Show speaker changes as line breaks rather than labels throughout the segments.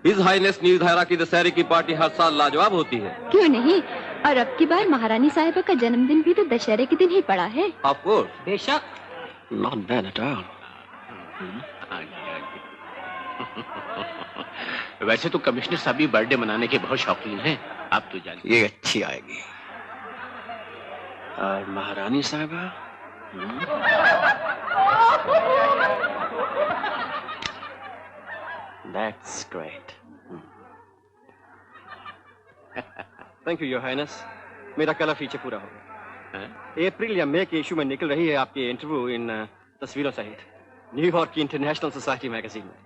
His Highness Neeldhara की दशहरे की पार्टी हर साल लाजवाब होती है।
क्यों नहीं, और अब की बार महारानी साहिबा का जन्मदिन भी तो दशहरे के दिन ही पड़ा है।
Of course.
बेशक।
Not bad at all.
वैसे तो कमिश्नर साहब भी बर्थडे मनाने के बहुत शौकीन हैं, आप तो जानते।
ये अच्छी आएगी। और महारानी साहिबा that's great. Thank you your highness, मेरा कलर फीचर पूरा हो गया। अप्रैल या मई के इशू में निकल रही है आपकी इंटरव्यू इन तस्वीरों सहित न्यूयॉर्क की इंटरनेशनल सोसाइटी मैगजीन में।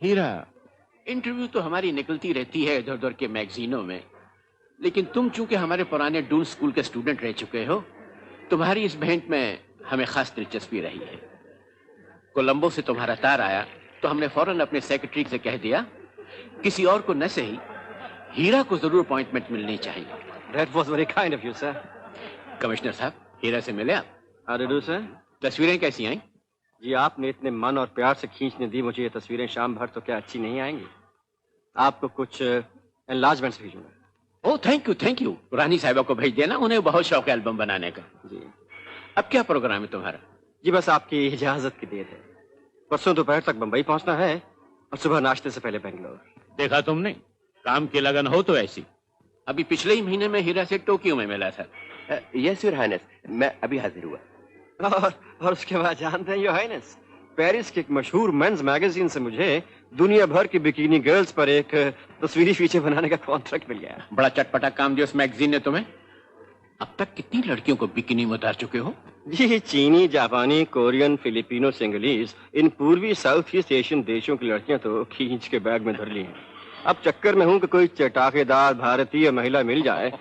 हीरा, इंटरव्यू तो हमारी निकलती रहती है इधर उधर के मैगजीनों में, लेकिन तुम चूंकि हमारे पुराने डून स्कूल के स्टूडेंट रह चुके हो, तुम्हारी इस भेंट में हमें खास दिलचस्पी रही है। कोलंबो से तुम्हारा तार आया तो हमने फौरन अपने सेक्रेटरी से कह दिया, किसी और को न सही हीरा को जरूर अपॉइंटमेंट मिलनी चाहिए।
That was very kind of you, sir.
Commissioner साहब, हीरा से मिले आप?
How do you do, sir?
तस्वीरें कैसी आई?
जी, आपने इतने मन और प्यार से खींचने दी मुझे ये तस्वीरें, शाम भर तो क्या अच्छी नहीं आएंगी। आपको कुछ एनलार्जमेंट्स भेजूंगा।
Oh thank you. रानी साहिबा को भेज देना, उन्हें बहुत शौक है एल्बम बनाने का।
जी।
अब क्या प्रोग्राम है तुम्हारा?
जी बस आपकी इजाजत की देर है। परसों दोपहर तक बंबई पहुंचना है और सुबह नाश्ते से पहले बेंगलोर। देखा तुमने, काम की लगन हो तो ऐसी।
अभी पिछले ही महीने में हीरा से टोक्यो में मिला था।
यस योर हाइनेस, मैं अभी हाजिर हुआ।
और उसके बाद जानते हैं योर हाइनेस, पेरिस के एक मशहूर मेंस मैगजीन से मुझे दुनिया भर की बिकिनी गर्ल्स पर एक तस्वीरी फीचर बनाने का कॉन्ट्रैक्ट मिल गया।
बड़ा चटपटा काम दिया उस मैगजीन ने तुम्हें। अब तक कितनी लड़कियों को बिकिनी में उतार चुके हो?
जी, चीनी, जापानी, कोरियन, फिलिपिनो, सिंगलीज, इन पूर्वी साउथ ईस्ट एशियन देशों की लड़कियां तो खींच के बैग में धर ली हैं। अब चक्कर में हूं कि कोई चटाकेदार भारतीय महिला मिल जाए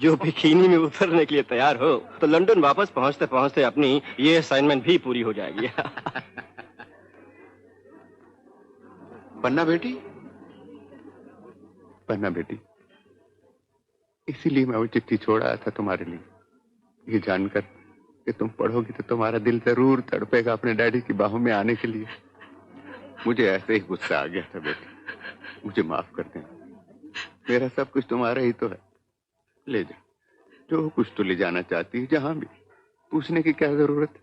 जो बिकिनी में उतरने के लिए तैयार हो, तो लंदन वापस पहुंचते पहुंचते अपनी ये असाइनमेंट भी पूरी हो जाएगी।
पन्ना बेटी, इसीलिए मैं वो चिट्ठी छोड़ आया था तुम्हारे लिए, ये जानकर कि तुम पढ़ोगी तो तुम्हारा दिल जरूर तड़पेगा अपने डैडी की बाहों में आने के लिए। मुझे ऐसे ही गुस्सा आ गया था बेटी, मुझे माफ कर देना। मेरा सब कुछ तुम्हारा ही तो है, ले जा, जो कुछ तो ले जाना चाहती है, जहां भी। पूछने की क्या जरूरत है,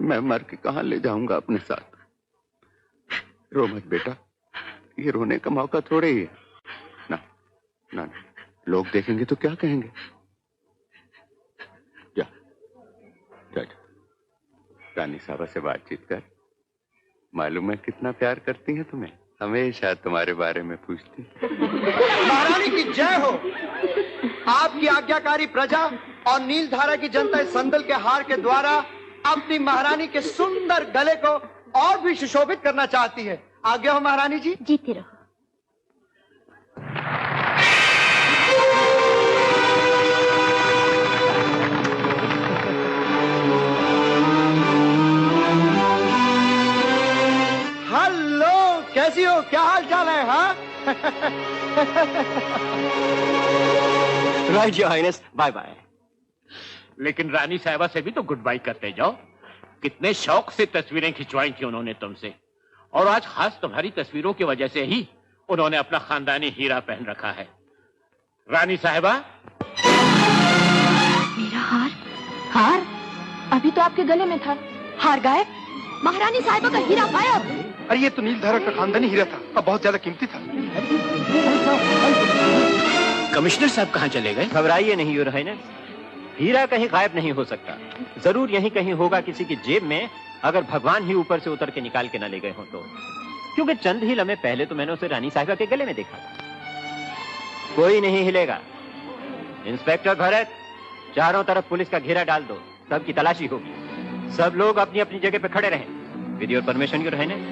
मैं मर के कहां ले जाऊंगा अपने साथ। रो मत बेटा, ये रोने का मौका थोड़े ही है। ना ना, लोग देखेंगे तो क्या कहेंगे। जा जा, रानी साहबा से बातचीत कर, मालूम है कितना प्यार करती हैं तुम्हें, हमेशा तुम्हारे बारे में पूछती।
महारानी की जय हो। आपकी आज्ञाकारी प्रजा और नीलधारा की जनता इस संदल के हार के द्वारा अपनी महारानी के सुंदर गले को और भी सुशोभित करना चाहती है। आज्ञा हो महारानी जी।
जीते रहो।
हेलो, कैसी हो, क्या हाल चाल है? हाँ
right your highness, bye bye.
लेकिन रानी साहिबा से भी तो गुड बाय करते जाओ। कितने शौक से तस्वीरें खिंचवाई थी उन्होंने तुमसे, और आज खास तुम्हारी तस्वीरों की वजह से ही उन्होंने अपना खानदानी हीरा पहन रखा है। रानी साहिबा,
मेरा हार? हार अभी तो आपके गले में था, हार गायब। महारानी साहिबा का हीरा गायब।
अरे ये तो नीलधारा का खानदानी हीरा था, अब बहुत ज्यादा कीमती था।
कमिश्नर साहब कहाँ चले गए?
घबराइए नहीं योर हाइनेस, हीरा कहीं गायब नहीं हो सकता। जरूर यहीं कहीं होगा किसी की जेब में, अगर भगवान ही ऊपर से उतर के निकाल के ना ले गए हो तो। क्योंकि चंद ही लम्हे पहले तो मैंने उसे रानी साहिबा के गले में देखा था। कोई नहीं हिलेगा। इंस्पेक्टर भरत, चारों तरफ पुलिस का घेरा डाल दो, सबकी तलाशी होगी। सब लोग अपनी अपनी जगह पे खड़े रहें। With your permission your highness.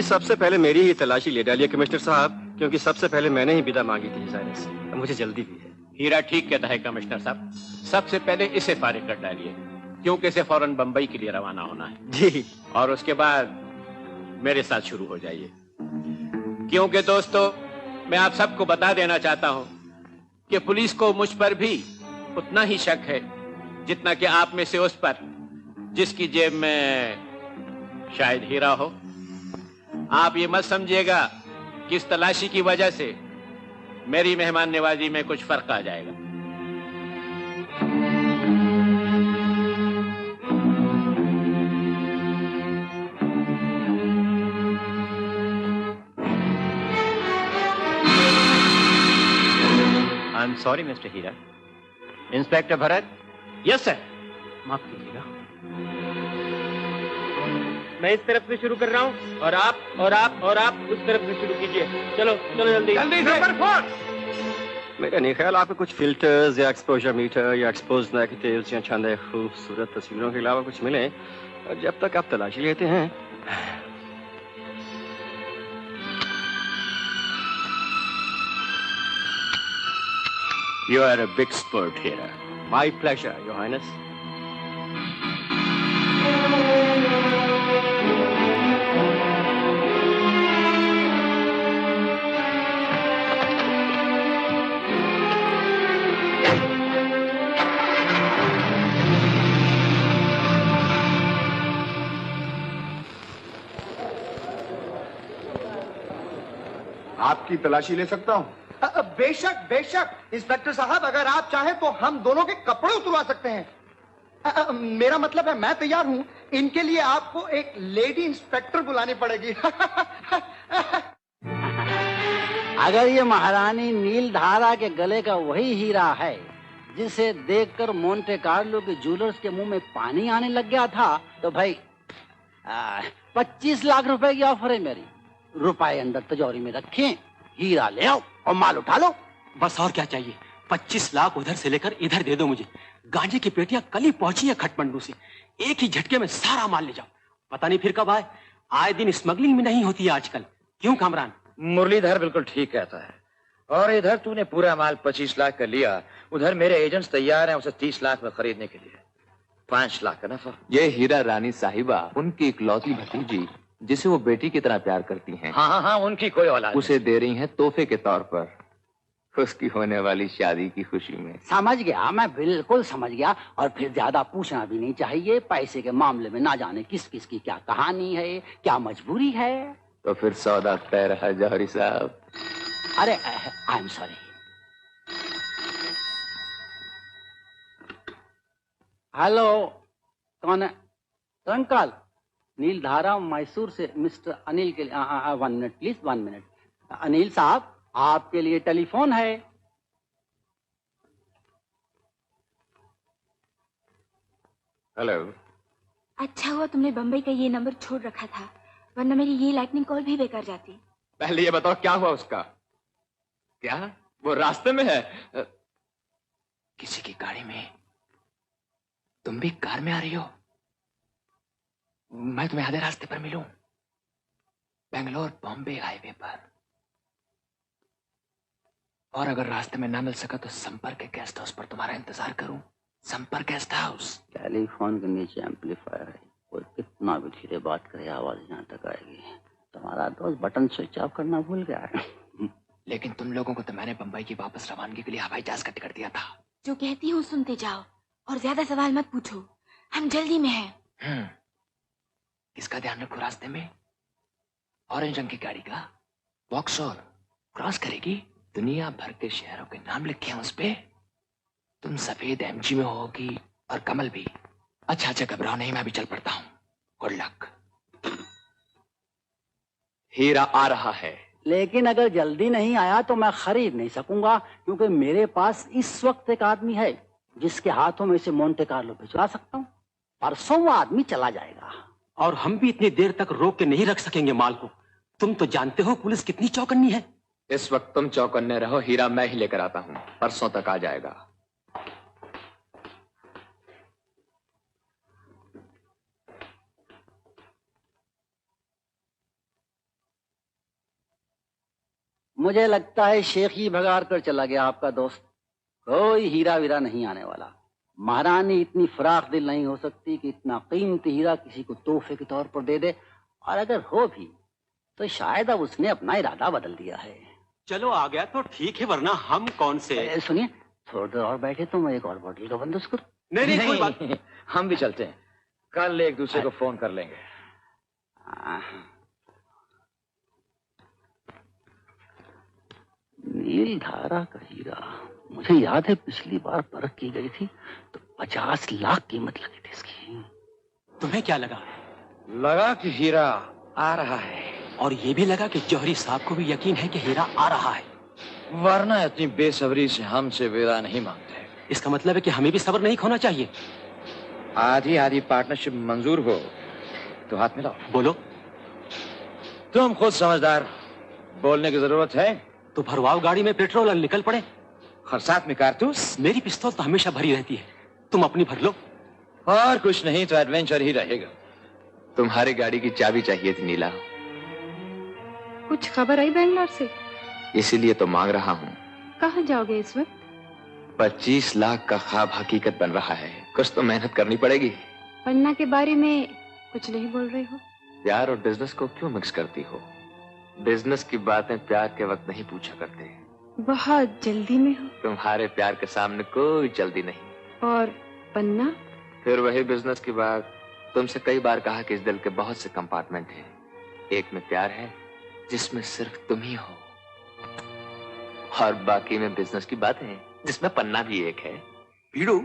सबसे पहले मेरी ही तलाशी ले डालिए कमिश्नर साहब, क्योंकि सबसे पहले मैंने ही विदा मांगी थी जायरा से। मुझे जल्दी भी है।
हीरा ठीक कहता है कमिश्नर साहब, सबसे पहले इसे फारिग कर डालिए, क्योंकि इसे फौरन बंबई के लिए रवाना होना है।
जी।
और उसके बाद मेरे साथ शुरू हो जाइए, क्योंकि दोस्तों मैं आप सबको बता देना चाहता हूं कि पुलिस को मुझ पर भी उतना ही शक है जितना कि आप में से उस पर जिसकी जेब में शायद हीरा हो। आप ये मत समझिएगा कि इस तलाशी की वजह से मेरी मेहमान नवाजी में कुछ फर्क आ जाएगा।
I am sorry mister Heera. Inspector Bharat.
Yes sir. माफ कीजिएगा।
मैं इस तरफ से शुरू कर रहा हूँ और आप उस तरफ से शुरू कीजिए। चलो चलो जल्दी
जल्दी से।
मेरा नहीं ख्याल आपको कुछ फिल्टर्स या एक्सपोजर मीटर या एक्सपोज नेगेटिव्स या चंद खूबसूरत तस्वीरों के अलावा कुछ मिले। और जब तक आप तलाशी लेते हैं।
You are a big sport here.
My pleasure, Your Highness.
आपकी तलाशी ले सकता हूँ?
बेशक बेशक इंस्पेक्टर साहब, अगर आप चाहें तो हम दोनों के कपड़े उतरवा सकते हैं। मेरा मतलब है मैं तैयार हूं। इनके लिए आपको एक लेडी इंस्पेक्टर बुलानी पड़ेगी।
अगर ये महारानी नीलधारा के गले का वही हीरा है जिसे देखकर मोंटे कार्लो के जूलर्स के मुंह में पानी आने लग गया था, तो भाई 25 लाख रुपए की ऑफर है मेरी। रुपए अंदर तिजोरी में रखें, हीरा ले आओ और माल उठा लो।
बस और क्या चाहिए। 25 लाख उधर से लेकर इधर दे दो मुझे। गांजे की पेटियां कल ही पहुंची है खटमंडू से। एक ही झटके में सारा माल ले जाओ। पता नहीं फिर कब आए दिन स्मगलिंग में नहीं होती है आजकल। क्यों कामरान?
मुरलीधर बिल्कुल ठीक कहता है। और इधर तूने पूरा माल 25 लाख का लिया, उधर मेरे एजेंट्स तैयार हैं उसे 30 लाख में खरीदने के लिए। 5 लाख का नफा।
ये हीरा रानी साहिबा उनकी इकलौती भतीजी जिसे वो बेटी की तरह प्यार करती हैं।
हाँ, उनकी कोई औलाद
उसे दे रही हैं तोहफे के तौर पर उसकी होने वाली शादी की खुशी में।
समझ गया, मैं बिल्कुल समझ गया। और फिर ज्यादा पूछना भी नहीं चाहिए। पैसे के मामले में ना जाने किस किस की क्या कहानी है, क्या मजबूरी है।
तो फिर सौदा तय रहा जौहरी साहब।
अरे आई एम सॉरी। हेलो, कौन है? अंकल, नीलधारा मैसूर से मिस्टर अनिल के लिए 1 मिनट प्लीज, 1 मिनट। अनिल साहब, आपके लिए टेलीफोन है।
हेलो।
अच्छा हुआ तुमने बम्बई का ये नंबर छोड़ रखा था, वरना मेरी ये लाइटनिंग कॉल भी बेकार जाती।
पहले ये बताओ क्या हुआ उसका? क्या वो रास्ते में है? किसी की गाड़ी में? तुम भी कार में आ रही हो? मैं तुम्हें आधे रास्ते पर मिलूं, बेंगलोर बॉम्बे हाईवे पर। और अगर रास्ते में ना मिल सका तो संपर्क गेस्ट हाउस पर तुम्हारा इंतजार करूं। संपर्क गेस्ट हाउस।
टेलीफोन के नीचे एम्पलीफायर है, कोई कितना भी धीरे बात करे आवाज यहाँ तक आएगी। तुम्हारा दोस्त बटन स्विच ऑफ करना भूल गया है।
लेकिन तुम लोगों को तो मैंने बंबई की वापस रवानगी के लिए हवाई जहाज का टिकट दिया था।
जो कहती हूँ सुनते जाओ और ज्यादा सवाल मत पूछो, हम जल्दी में हैं।
किसका ध्यान रखो रास्ते में? ऑरेंज रंग की गाड़ी का। वॉक्सॉल क्रॉस करेगी, दुनिया भर के शहरों के नाम लिखे हैं उस पे। तुम सफेद एमजी में होगी और कमल भी। अच्छा घबराओ नहीं, मैं भी चल पड़ता हूँ। Good luck. हीरा आ रहा है,
लेकिन अगर जल्दी नहीं आया तो मैं खरीद नहीं सकूंगा, क्योंकि मेरे पास इस वक्त एक आदमी है जिसके हाथों में से मोंटे कार्लो भिजवा सकता हूँ। परसों वो आदमी चला जाएगा।
और हम भी इतनी देर तक रोक के नहीं रख सकेंगे माल को। तुम तो जानते हो पुलिस कितनी चौकन्नी है।
इस वक्त तुम चौकन्ने रहो, हीरा मैं ही लेकर आता हूँ। परसों तक आ जाएगा।
मुझे लगता है शेख ही भगाड़ कर चला गया आपका दोस्त। कोई हीरा वीरा नहीं आने वाला। महारानी इतनी फराख दिल नहीं हो सकती कि इतना कीमती हीरा किसी को तोहफे के तौर पर दे दे, और अगर हो भी तो शायद अब उसने अपना इरादा बदल दिया है।
चलो आ गया तो ठीक है, वरना हम कौन से।
सुनिए, थोड़ी देर और बैठे तो मैं एक और बोतल का बंदोबस्त करूं।
नहीं, कोई बात नहीं।
हम भी चलते हैं, कल एक दूसरे को फोन कर लेंगे।
नील धारा का हीरा, मुझे याद है पिछली बार परख की गई थी तो 50 लाख कीमत लगी थी इसकी।
तुम्हें क्या लगा?
लगा कि हीरा आ रहा है,
और ये भी लगा कि जौहरी साहब को भी यकीन है कि हीरा आ रहा है,
वरना इतनी बेसब्री से हमसे विदा नहीं मांगते।
इसका मतलब है कि हमें भी सब्र नहीं खोना चाहिए।
आधी आधी पार्टनरशिप मंजूर हो तो हाथ मिलाओ।
बोलो।
तुम खुद समझदार, बोलने की जरूरत है
तो भरवाओ गाड़ी में पेट्रोल और निकल पड़े।
और साथ में कारतूस।
मेरी पिस्तौल तो हमेशा भरी रहती है, तुम अपनी भर लो।
और कुछ नहीं तो एडवेंचर ही रहेगा।
तुम्हारी गाड़ी की चाबी चाहिए थी नीला।
कुछ खबर आई बेंगलोर से?
इसीलिए तो मांग रहा हूँ।
कहाँ जाओगे इस वक्त?
25 लाख का ख्वाब हकीकत बन रहा है, कुछ तो मेहनत करनी पड़ेगी।
पन्ना के बारे में कुछ नहीं बोल रहे हो?
प्यार और बिजनेस को क्यों मिक्स करती हो? बिजनेस की बातें प्यार के वक्त नहीं पूछा करते।
बहुत जल्दी में हो।
तुम्हारे प्यार के सामने कोई जल्दी नहीं।
और पन्ना?
फिर वही बिजनेस की बात। तुमसे कई बार कहा कि इस दिल के बहुत से कंपार्टमेंट हैं। एक में प्यार है जिसमें सिर्फ तुम ही हो, और बाकी में बिजनेस की बात है जिसमें पन्ना भी एक है।
पीड़ू,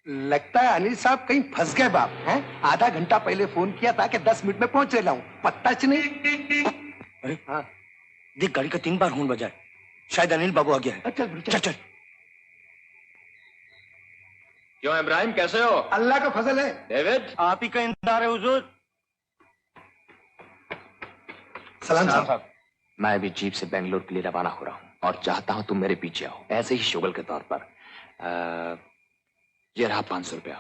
लगता है अनिल साहब कहीं फंस गए बाप हैं। आधा घंटा पहले फोन किया था कि 10 मिनट में पहुंच रहा हूं, पत्ता च नहीं।
अरे हाँ, देख गाड़ी का 3 बार हॉर्न बजा है, शायद अनिल बाबू आ गया है। चल चल।
क्यों इब्राहिम, कैसे हो?
अल्लाह का फजल है।
डेविड,
आप ही का इंतजार है हुजूर।
सलाम साहब।
मैं भी जीप से बेंगलोर के लिए रवाना हो रहा हूँ और चाहता हूँ तुम मेरे पीछे आओ, ऐसे ही शुगल के तौर पर। ये रहा 500 रुपया,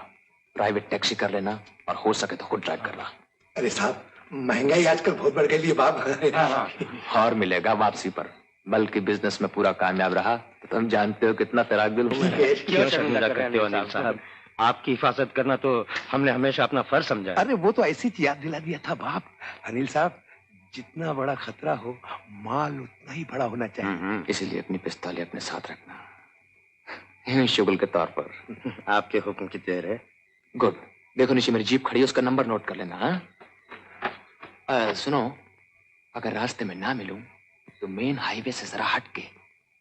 प्राइवेट टैक्सी कर लेना और हो सके तो खुद ड्राइव करना।
अरे साहब, महंगाई आजकल बहुत बढ़ गई है बाप।
और मिलेगा वापसी पर, बल्कि बिजनेस में पूरा कामयाब रहा तो तुम जानते हो कितना फिराक दिल हूँ मैं।
क्यों शर्मिंदा करते हो अनिल साहब? आपकी हिफाजत करना तो हमने हमेशा अपना फर्ज समझा।
अरे वो तो ऐसी याद दिला दिया था बाप। अनिल साहब, जितना बड़ा खतरा हो माल उतना ही बड़ा होना चाहिए।
इसीलिए अपनी पिस्तौलें अपने साथ रखना, शुगल के तौर पर।
आपके हुक्म की देर है।
गुड। देखो नीचे मेरी जीप खड़ी है, उसका नंबर नोट कर लेना। हाँ, सुनो, अगर रास्ते में ना मिलूं तो मेन हाईवे से जरा हट के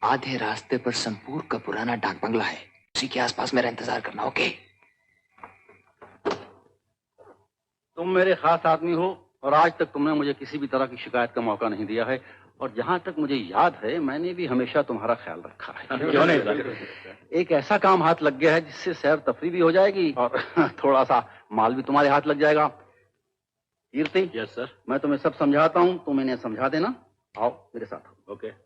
आधे रास्ते पर संपूर का पुराना डाक बंगला है, उसी के आसपास मेरा इंतजार करना। ओके?
तुम मेरे खास आदमी हो और आज तक तुमने मुझे किसी भी तरह की शिकायत का मौका नहीं दिया है, और जहां तक मुझे याद है मैंने भी हमेशा तुम्हारा ख्याल रखा है।
क्यों नहीं?
एक ऐसा काम हाथ लग गया है जिससे सैर तफरी भी हो जाएगी और थोड़ा सा माल भी तुम्हारे हाथ लग जाएगा। कीर्ति,
यस सर।
मैं तुम्हें सब समझाता हूँ, तुम इन्हें समझा देना। आओ मेरे साथ।
ओके।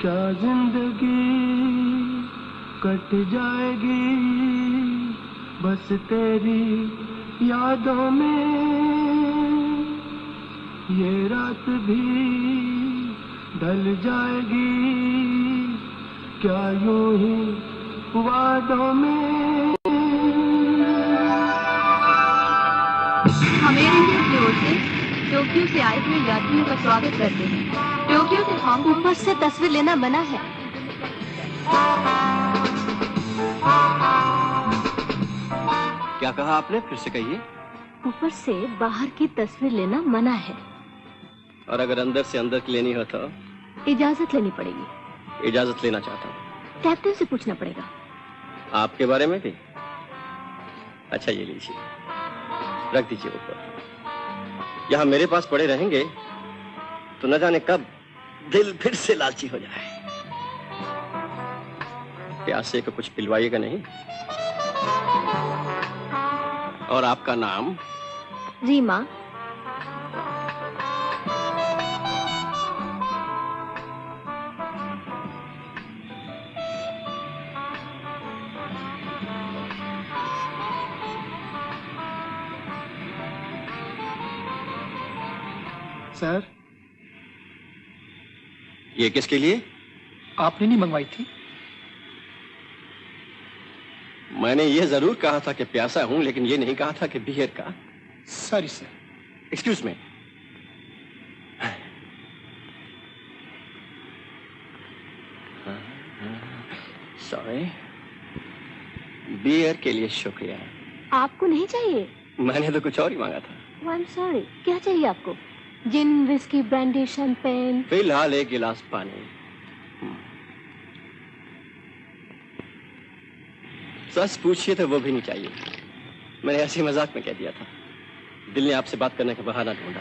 क्या जिंदगी कट जाएगी बस तेरी यादों में, ये रात भी ढल जाएगी क्या यूं ही वादों में।
हम एयर इंडिया की ओर से टोक्यो से आए हुए यात्रियों का स्वागत करते हैं। टोक्यो से हांगकांग ऊपर से तस्वीर लेना मना है।
क्या कहा आपने? फिर से कहिए।
ऊपर से बाहर की तस्वीर लेना मना है।
और अगर अंदर से अंदर की लेनी हो तो?
इजाजत लेनी पड़ेगी।
इजाजत लेना चाहता हूँ।
कैप्टन से पूछना पड़ेगा।
आपके बारे में भी? अच्छा, ये लीजिए, रख दीजिए ऊपर। यहाँ मेरे पास पड़े रहेंगे तो न जाने कब दिल फिर से लालची हो जाए। प्यासे को कुछ पिलवाइएगा नहीं? और आपका नाम?
रीमा।
सर,
ये किसके लिए?
आपने नहीं मंगवाई थी?
मैंने ये जरूर कहा था कि प्यासा हूं, लेकिन ये नहीं कहा था कि बियर का।
Sorry sir.
Excuse me. Sorry. Beer के लिए शुक्रिया।
आपको नहीं चाहिए?
मैंने तो कुछ और ही मांगा था।
आई एम सॉरी। क्या चाहिए आपको? जिन, विस्की, ब्रांडी, शैंपेन?
फिलहाल एक गिलास पानी। सच पूछिए तो वो भी नहीं चाहिए। मैंने ऐसे मजाक में कह दिया था। दिल ने आपसे बात करने का बहाना ढूंढा।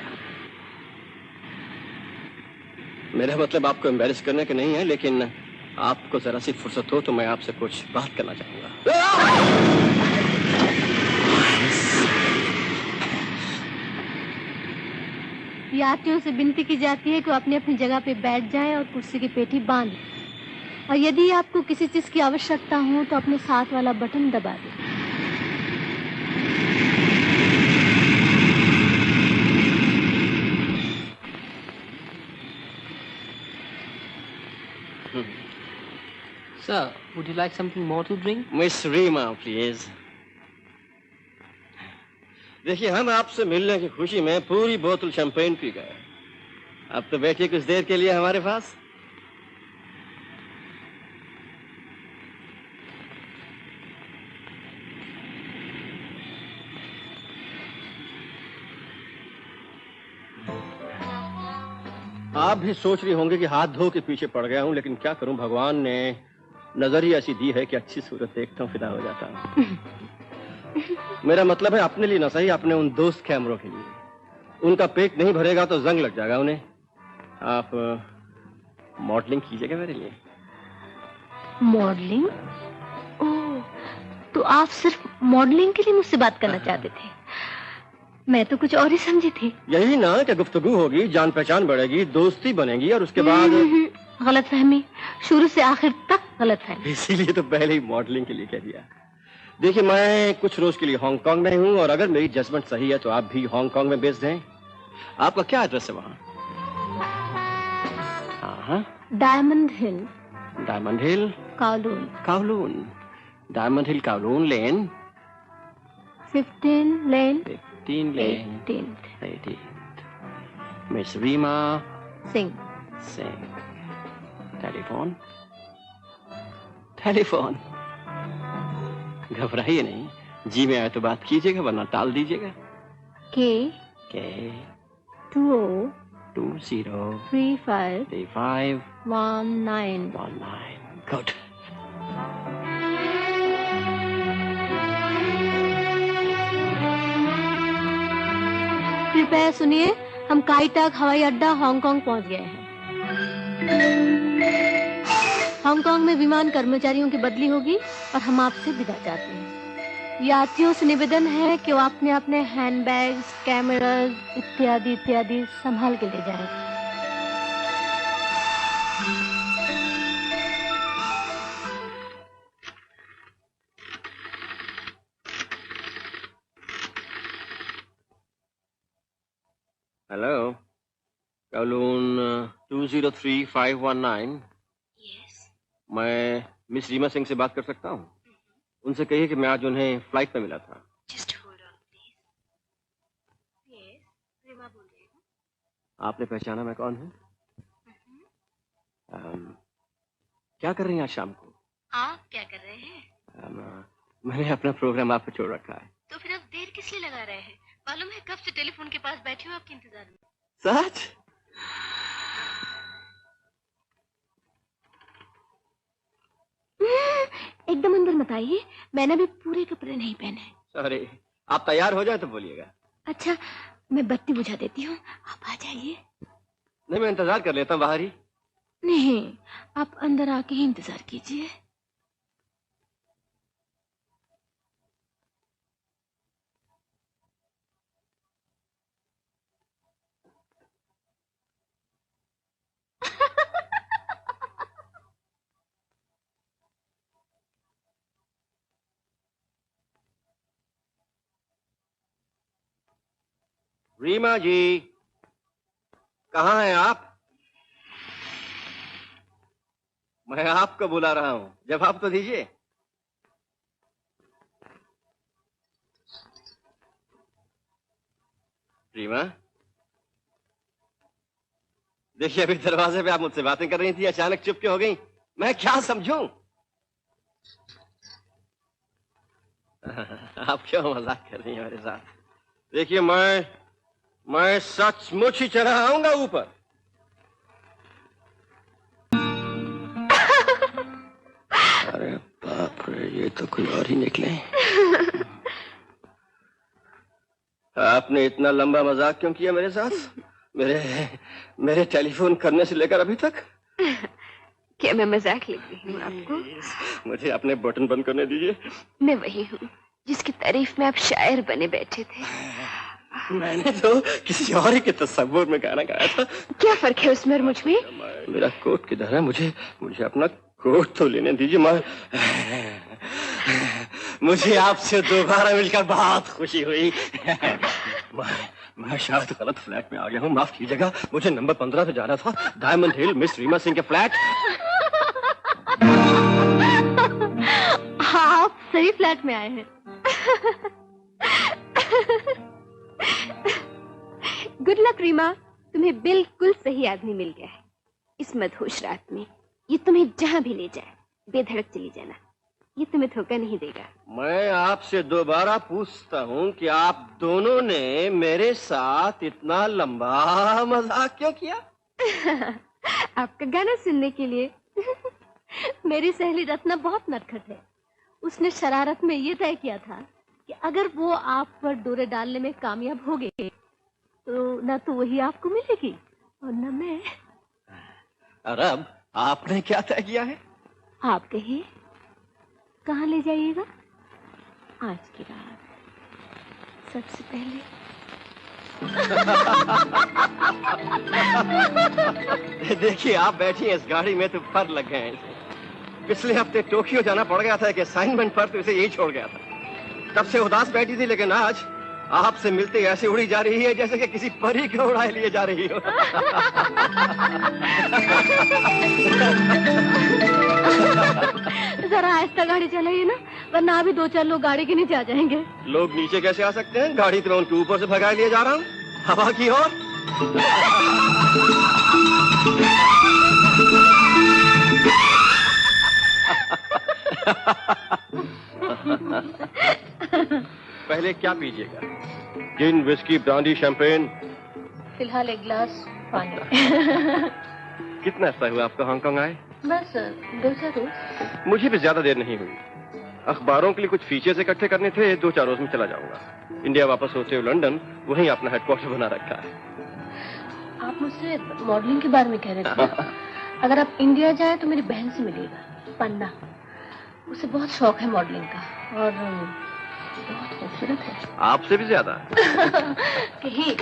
मेरा मतलब आपको एम्बैरेस करने का नहीं है, लेकिन आपको जरा सी फुर्सत हो तो मैं आपसे कुछ बात करना चाहूंगा।
यात्रियों से विनती की जाती है कि वो अपनी अपनी जगह पे बैठ जाएं और कुर्सी की पेटी बांध लें। और यदि आपको किसी चीज की आवश्यकता हो तो अपने साथ वाला बटन दबा दें।
Sir, would you like something more to drink?
Miss Reema, please. देखिए, हम आपसे मिलने की खुशी में पूरी बोतल शैंपेन पी गए। अब तो बैठिए कुछ देर के लिए हमारे पास। आप भी सोच रही होंगे कि हाथ धो के पीछे पड़ गया हूं, लेकिन क्या करूं, भगवान ने नजर ही ऐसी दी है कि अच्छी सूरत देखता हूं फिदा हो जाता हूं। मेरा मतलब है अपने लिए ना सही, अपने उन दोस्त कैमरों के लिए। उनका पेट नहीं भरेगा तो जंग लग जाएगा उन्हें। आप मॉडलिंग कीजिएगा मेरे लिए।
मॉडलिंग? ओह, तो आप सिर्फ मॉडलिंग के लिए मुझसे बात करना चाहते थे? मैं तो कुछ और ही समझी थी।
यही ना कि गुफ्तगू होगी, जान पहचान बढ़ेगी, दोस्ती बनेगी और उसके बाद।
गलतफहमी, शुरू से आखिर तक गलतफहमी।
इसीलिए तो पहले ही मॉडलिंग के लिए कह दिया। देखिए, मैं कुछ रोज के लिए हांगकांग में हूँ और अगर मेरी जजमेंट सही है तो आप भी हांगकांग में बेस्ड हैं। आपका क्या एड्रेस है वहाँ?
Diamond hill.
Diamond hill
Kowloon.
Kowloon. Diamond hill Kowloon lane
15 lane
15 lane 18th। Miss Reema
Singh.
Telephone telephone. घबराइए नहीं, जी में आए तो बात कीजिएगा, वरना टाल दीजिएगा।
के
20353519 गुड।
कृपया सुनिए, हम काईटाक हवाई अड्डा हांगकांग पहुंच गए हैं। हांगकांग में विमान कर्मचारियों की बदली होगी और हम आपसे विदा चाहते हैं। यात्रियों से निवेदन है कि वो अपने अपने हैंडबैग्स, कैमरास इत्यादि इत्यादि संभाल के ले जाएं।
हेलो, काउलून 203519। मैं मिस रीमा सिंह से बात कर सकता हूँ? उनसे कहिए कि मैं आज उन्हें फ्लाइट में मिला था। आपने पहचाना मैं कौन हूँ? क्या कर रही हैं आज शाम को?
आप क्या कर रहे हैं?
मैंने अपना प्रोग्राम आप पे छोड़ रखा है।
तो फिर आप देर किस लिए लगा रहे हैं? मालूम है कब से टेलीफोन के पास बैठी हूँ आपके इंतजार में।
सच?
एकदम अंदर मत आइए, मैंने भी पूरे कपड़े नहीं पहने।
सॉरी, आप तैयार हो जाए तो बोलिएगा।
अच्छा, मैं बत्ती बुझा देती हूँ, आप आ जाइए।
नहीं, मैं इंतजार कर लेता हूँ बाहर ही।
नहीं, आप अंदर आके ही इंतजार कीजिए।
रीमा जी, कहाँ हैं आप? मैं आपको बुला रहा हूं, जवाब तो दीजिए। रीमा, देखिए अभी दरवाजे पे आप मुझसे बातें कर रही थी, अचानक चुप क्यों हो गई? मैं क्या समझूं? आप क्यों मजाक कर रही हैं मेरे साथ? देखिए मैं सचमुच ही चढ़ा आऊंगा ऊपर। अरे बाप रे, ये तो कोई और ही निकले। आपने इतना लंबा मजाक क्यों किया मेरे साथ? मेरे टेलीफोन करने से लेकर अभी तक?
क्या मैं मजाक लग रही हूँ आपको?
मुझे अपने बटन बंद करने दीजिए।
मैं वही हूँ जिसकी तारीफ में आप शायर बने बैठे थे।
मैंने तो किसी और ही के तस्वीर में गाना गाया था।
क्या फर्क है उसमें और मुझ में?
मेरा कोट किधर है? मुझे अपना कोट तो लेने दीजिए। मुझे आपसे दोबारा मिलकर बहुत खुशी हुई। मैं शायद गलत फ्लैट में आ गया हूँ, माफ कीजिएगा। मुझे नंबर 15 पे जाना था, डायमंड हिल, मिस रीमा सिंह के फ्लैट।
आप सही फ्लैट में आए हैं।
गुड लक रीमा, तुम्हें बिल्कुल सही आदमी मिल गया है। इस मदहोश रात में ये तुम्हें जहां भी ले जाए बेधड़क चली जाना, ये तुम्हें धोखा नहीं देगा।
मैं आपसे दोबारा पूछता हूँ कि आप दोनों ने मेरे साथ इतना लंबा मजाक क्यों किया?
आपका गाना सुनने के लिए।
मेरी सहेली रत्ना बहुत नटखट है। उसने शरारत में ये तय किया था कि अगर वो आप पर डोरे डालने में कामयाब हो गए तो न तो वही आपको मिलेगी और न मैं।
और अब आपने क्या तय किया है?
आप कहिए, कहाँ ले जाइएगा? आज की रात सबसे पहले।
देखिए आप बैठी हैं इस गाड़ी में तो पर लग गए हैं। पिछले हफ्ते टोक्यो जाना पड़ गया था कि असाइनमेंट पर, तो इसे यही छोड़ गया था। तब से उदास बैठी थी, लेकिन आज आपसे मिलते ऐसे उड़ी जा रही है जैसे कि किसी परी को उड़ाए लिए जा रही हो।
जरा आहिस्ता गाड़ी चलाइए ना, वरना अभी 2-4 लोग गाड़ी के नीचे आ जाएंगे।
लोग नीचे कैसे आ सकते हैं? गाड़ी तो मैं उनके ऊपर से भगा लिए जा रहा हूँ, हवा की ओर। पहले क्या पीजिएगा? जिन, विस्की, ब्रांडी, शैंपेन?
फिलहाल एक गिलास पानी।
कितना अर्सा हुआ आपका हांगकांग आए?
बस 2-4 रोज।
मुझे भी ज्यादा देर नहीं हुई। अखबारों के लिए कुछ फीचर्स इकट्ठे करने थे, 2-4 रोज में चला जाऊंगा। इंडिया वापस होते हुए लंदन वहीं अपना हेडक्वार्टर बना रखा है।
आप मुझसे मॉडलिंग के बारे में कह रहे थे। अगर आप इंडिया जाए तो मेरी बहन से मिलिएगा, पन्ना। उसे बहुत शौक है मॉडलिंग का और बहुत खूबसूरत है।
आपसे भी ज्यादा।
कहीं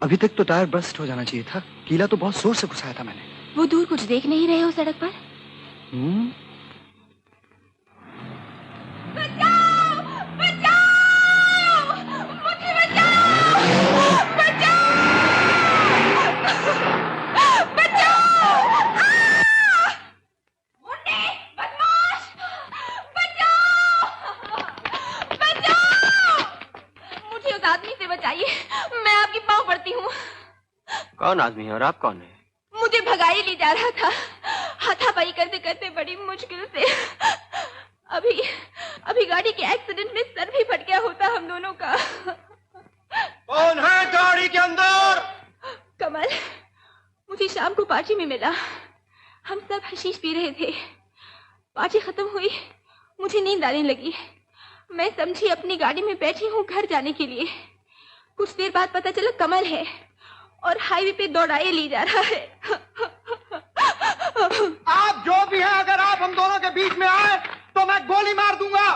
अभी तक तो टायर बस्ट हो जाना चाहिए था। कीला तो बहुत जोर से घुसाया था मैंने।
वो दूर कुछ देख नहीं रहे हो सड़क पर?
कौन आदमी है और आप कौन है?
मुझे भगाई ले जा रहा था, हाथापाई करते करते बड़ी मुश्किल से। अभी गाड़ी के एक्सीडेंट में सर भी फट गया होता हम दोनों का।
कौन है गाड़ी के अंदर?
कमल, मुझे शाम को पार्टी में मिला। हम सब हशीश पी रहे थे। पार्टी खत्म हुई, मुझे नींद आने लगी। मैं समझी अपनी गाड़ी में बैठी हूँ घर जाने के लिए। कुछ देर बाद पता चला कमल है और हाईवे पे दौड़ाए ले जा रहा है।
आप जो भी हैं, अगर आप हम दोनों के बीच में आए तो मैं गोली मार दूंगा।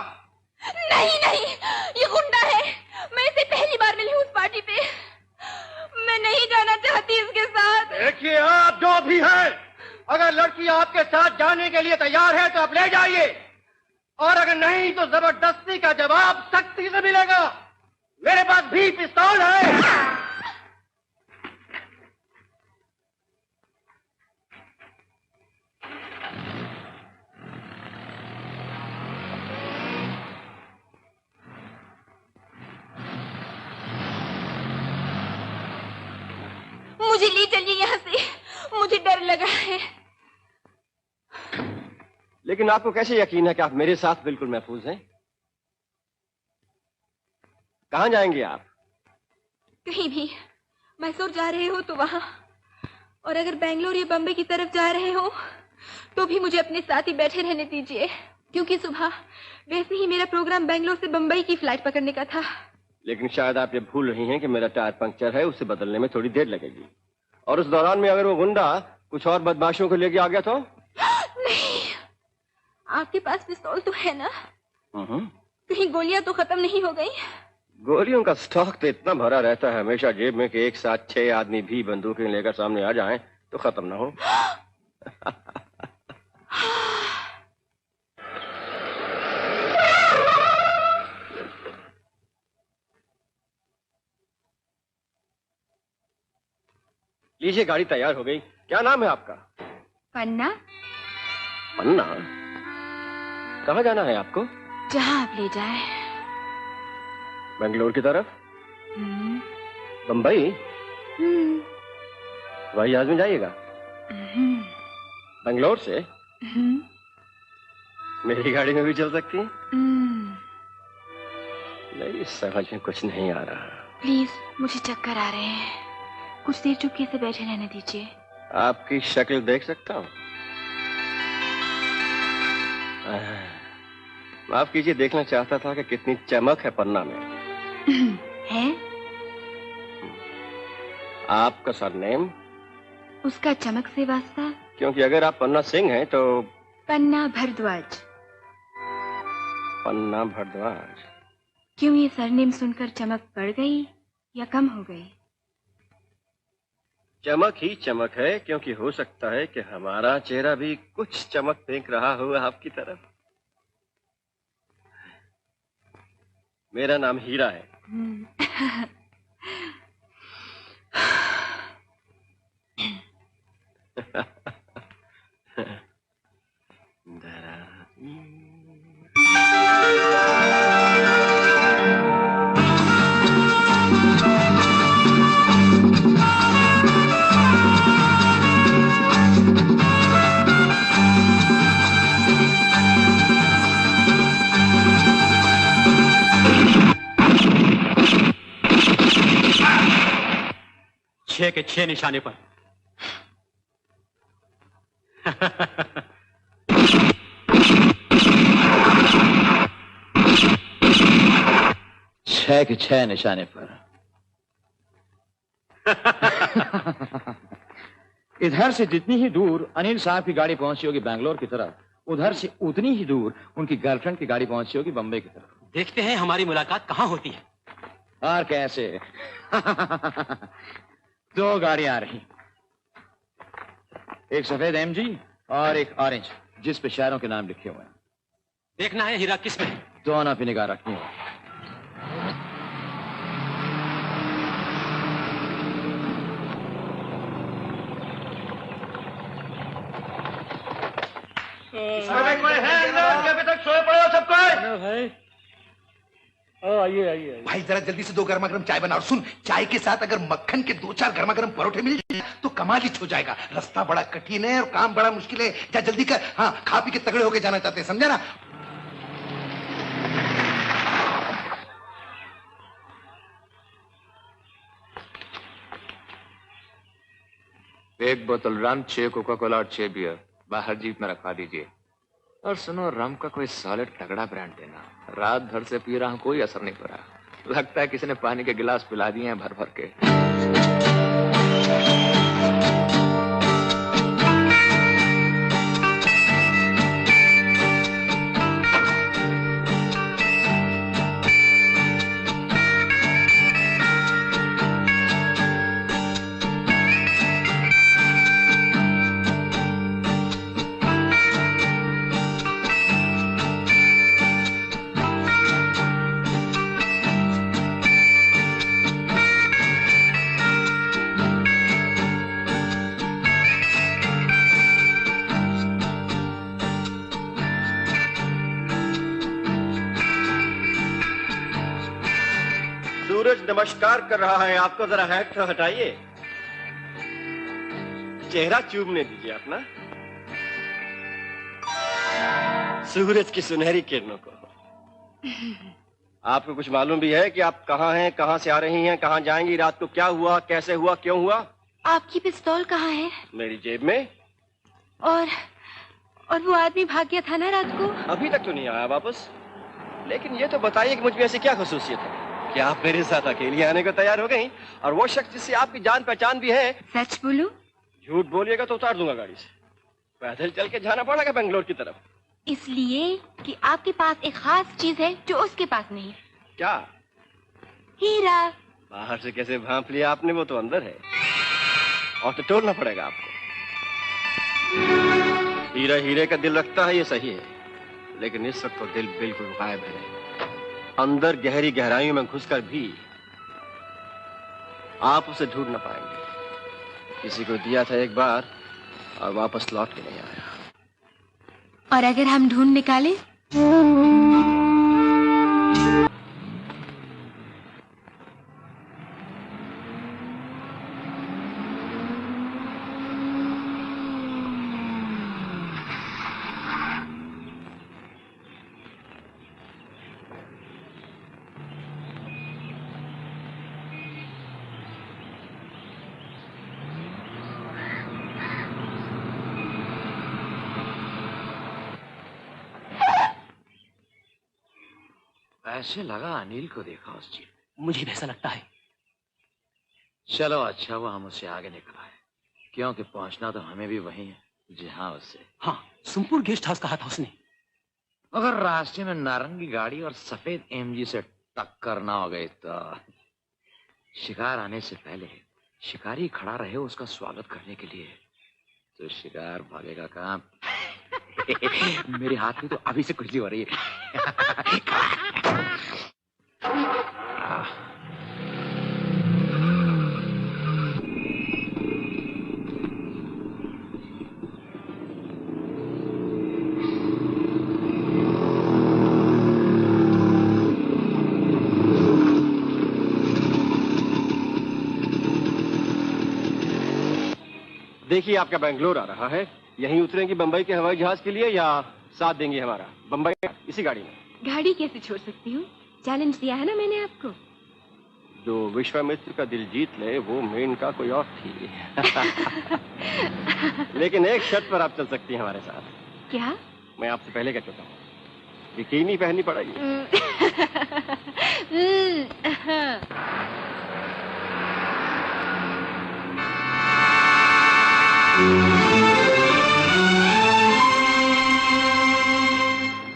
नहीं, ये गुंडा है। मैं इसे पहली बार मिली हूँ उस पार्टी पे। मैं नहीं जाना चाहती इसके साथ।
देखिए, आप जो भी हैं,
अगर लड़की आपके साथ जाने के लिए तैयार है तो आप ले जाइए, और अगर नहीं तो जबरदस्ती का जवाब सख्ती से मिलेगा। मेरे पास भी पिस्तौल है।
मुझे ले चलिए यहाँ से, मुझे डर लगा है।
लेकिन आपको कैसे यकीन है कि आप मेरे साथ बिल्कुल महफूज हैं? कहाँ जाएंगे आप?
कहीं भी। मैसूर जा रहे हो तो वहाँ, और अगर बेंगलोर या बम्बई की तरफ जा रहे हो तो भी मुझे अपने साथ ही बैठे रहने दीजिए, क्योंकि सुबह वैसे ही मेरा प्रोग्राम बेंगलोर से बम्बई की फ्लाइट पकड़ने का था।
लेकिन शायद आप ये भूल रही हैं कि मेरा टायर पंक्चर है, उसे बदलने में थोड़ी देर लगेगी। और उस दौरान में अगर वो गुंडा कुछ और बदमाशों को लेके आ गया तो?
नहीं, आपके पास पिस्तौल तो है ना? कहीं गोलियां तो खत्म नहीं हो गई?
गोलियों का स्टॉक तो इतना भरा रहता है हमेशा जेब में कि एक साथ 6 आदमी भी बंदूकें लेकर सामने आ जाएं तो खत्म ना हो। लीजिए, गाड़ी तैयार हो गई। क्या नाम है आपका?
पन्ना।
पन्ना? कहाँ जाना है आपको?
जहाँ आप ले जाए।
बेंगलोर की तरफ? बम्बई? वही आज में जाइएगा? बेंगलोर से? मेरी गाड़ी में भी चल सकती है? मेरी समझ में कुछ नहीं आ रहा।
प्लीज, मुझे चक्कर आ रहे हैं, कुछ देर चुपके से बैठे रहने दीजिए।
आपकी शक्ल देख सकता हूँ? माफ कीजिए, देखना चाहता था कि कितनी चमक है पन्ना में।
है?
आपका सरनेम?
उसका चमक से वास्ता?
क्योंकि अगर आप पन्ना सिंह हैं तो?
पन्ना भरद्वाज।
पन्ना भरद्वाज।
क्यों ये सरनेम सुनकर चमक बढ़ गई या कम हो गई?
चमक ही चमक है, क्योंकि हो सकता है कि हमारा चेहरा भी कुछ चमक फेंक रहा हो आपकी तरफ। मेरा नाम हीरा है।
छह के 6 निशाने पर।
छह के 6 निशाने पर। इधर से जितनी ही दूर अनिल साहब की गाड़ी पहुंची होगी बेंगलोर की तरफ, उधर से उतनी ही दूर उनकी गर्लफ्रेंड की गाड़ी पहुंची होगी बम्बई की तरफ।
देखते हैं हमारी मुलाकात कहाँ होती है।
और कैसे? 2 गाड़ियां आ रही, एक सफेद MG और एक ऑरेंज, जिस पे शहरों के नाम लिखे हुए हैं।
देखना है हीरा किस में।
दोनों पे निगाह रखनी है।
इसमें कोई है अंदर? अभी तक सोए पड़े हो सबको?
भाई आइए आइए भाई, जरा जल्दी से 2 गर्मा गर्म चाय बना, और सुन, चाय के साथ अगर मक्खन के 2-4 गर्मा गर्म परोठे मिल जाए तो कमाल ही हो जाएगा। रास्ता बड़ा कठिन है और काम बड़ा मुश्किल है। जा जल्दी कर। हाँ, खा पी के तगड़े होके जाना चाहते हैं, समझा ना?
एक बोतल रम, 6 कोका कोला और 6 बियर बाहर जीप में रखवा दीजिए। और सुनो, रम का कोई सॉलिड तगड़ा ब्रांड देना। रात भर से पी रहा हूं, कोई असर नहीं पड़ा। लगता है किसी ने पानी के गिलास पिला दिए हैं भर भर के।
सूरज नमस्कार कर रहा है आपको, जरा हैट तो हटाइए, चेहरा चूमने दीजिए अपना सूरज की सुनहरी किरणों को। आपको कुछ मालूम भी है कि आप कहाँ हैं, कहाँ से आ रही हैं, कहाँ जाएंगी, रात को क्या हुआ, कैसे हुआ, क्यों हुआ?
आपकी पिस्तौल कहाँ है?
मेरी जेब में।
और वो आदमी भाग गया था ना रात को?
अभी तक तो नहीं आया वापस। लेकिन ये तो बताइए कि मुझ में ऐसी क्या खुसूसियत है कि आप मेरे साथ अकेली आने को तैयार हो गई, और वो शख्स जिससे आपकी जान पहचान भी है?
सच बोलूं?
झूठ बोलिएगा तो उतार दूंगा गाड़ी से। पैदल चल के जाना पड़ेगा बेंगलोर की तरफ।
इसलिए कि आपके पास एक खास चीज है जो उसके पास नहीं है।
क्या?
हीरा।
बाहर से कैसे भांप लिया आपने, वो तो अंदर है और तो तोड़ना पड़ेगा आपको। हीरा हीरे का दिल रखता है, ये सही है, लेकिन इस वक्त तो दिल बिल्कुल गायब है। अंदर गहरी गहराइयों में घुसकर भी आप उसे ढूंढ न पाएंगे। किसी को दिया था एक बार और वापस लौट के नहीं आया।
और अगर हम ढूंढ निकालें?
ऐसे लगा अनिल को देखा उस जीप में।
मुझे भी ऐसा लगता है।
चलो अच्छा हुआ हम उससे आगे निकल आए, क्योंकि पहुंचना तो हमें भी वही है जहां उससे।
हाँ, सुमपुर गेस्ट हाउस कहा था उसने।
अगर रास्ते में नारंगी गाड़ी और सफेद एमजी से टक्कर ना हो गई तो शिकार आने से पहले शिकारी खड़ा रहे उसका स्वागत करने के लिए, तो शिकार भागेगा कहाँ? मेरे हाथ में तो अभी से खुजली हो रही है।
देखिए आपका बेंगलोर आ रहा है, यहीं उतरेंगी बंबई के हवाई जहाज के लिए या साथ देंगी हमारा बंबई इसी गाड़ी में?
गाड़ी कैसे छोड़ सकती हूँ? चैलेंज दिया है ना मैंने आपको।
जो विश्वामित्र का दिल जीत ले वो मेनका कोई और थी। लेकिन एक शर्त पर आप चल सकती हैं हमारे साथ।
क्या?
मैं आपसे पहले कह चुका हूँ, बिकिनी पहननी पड़ेगी।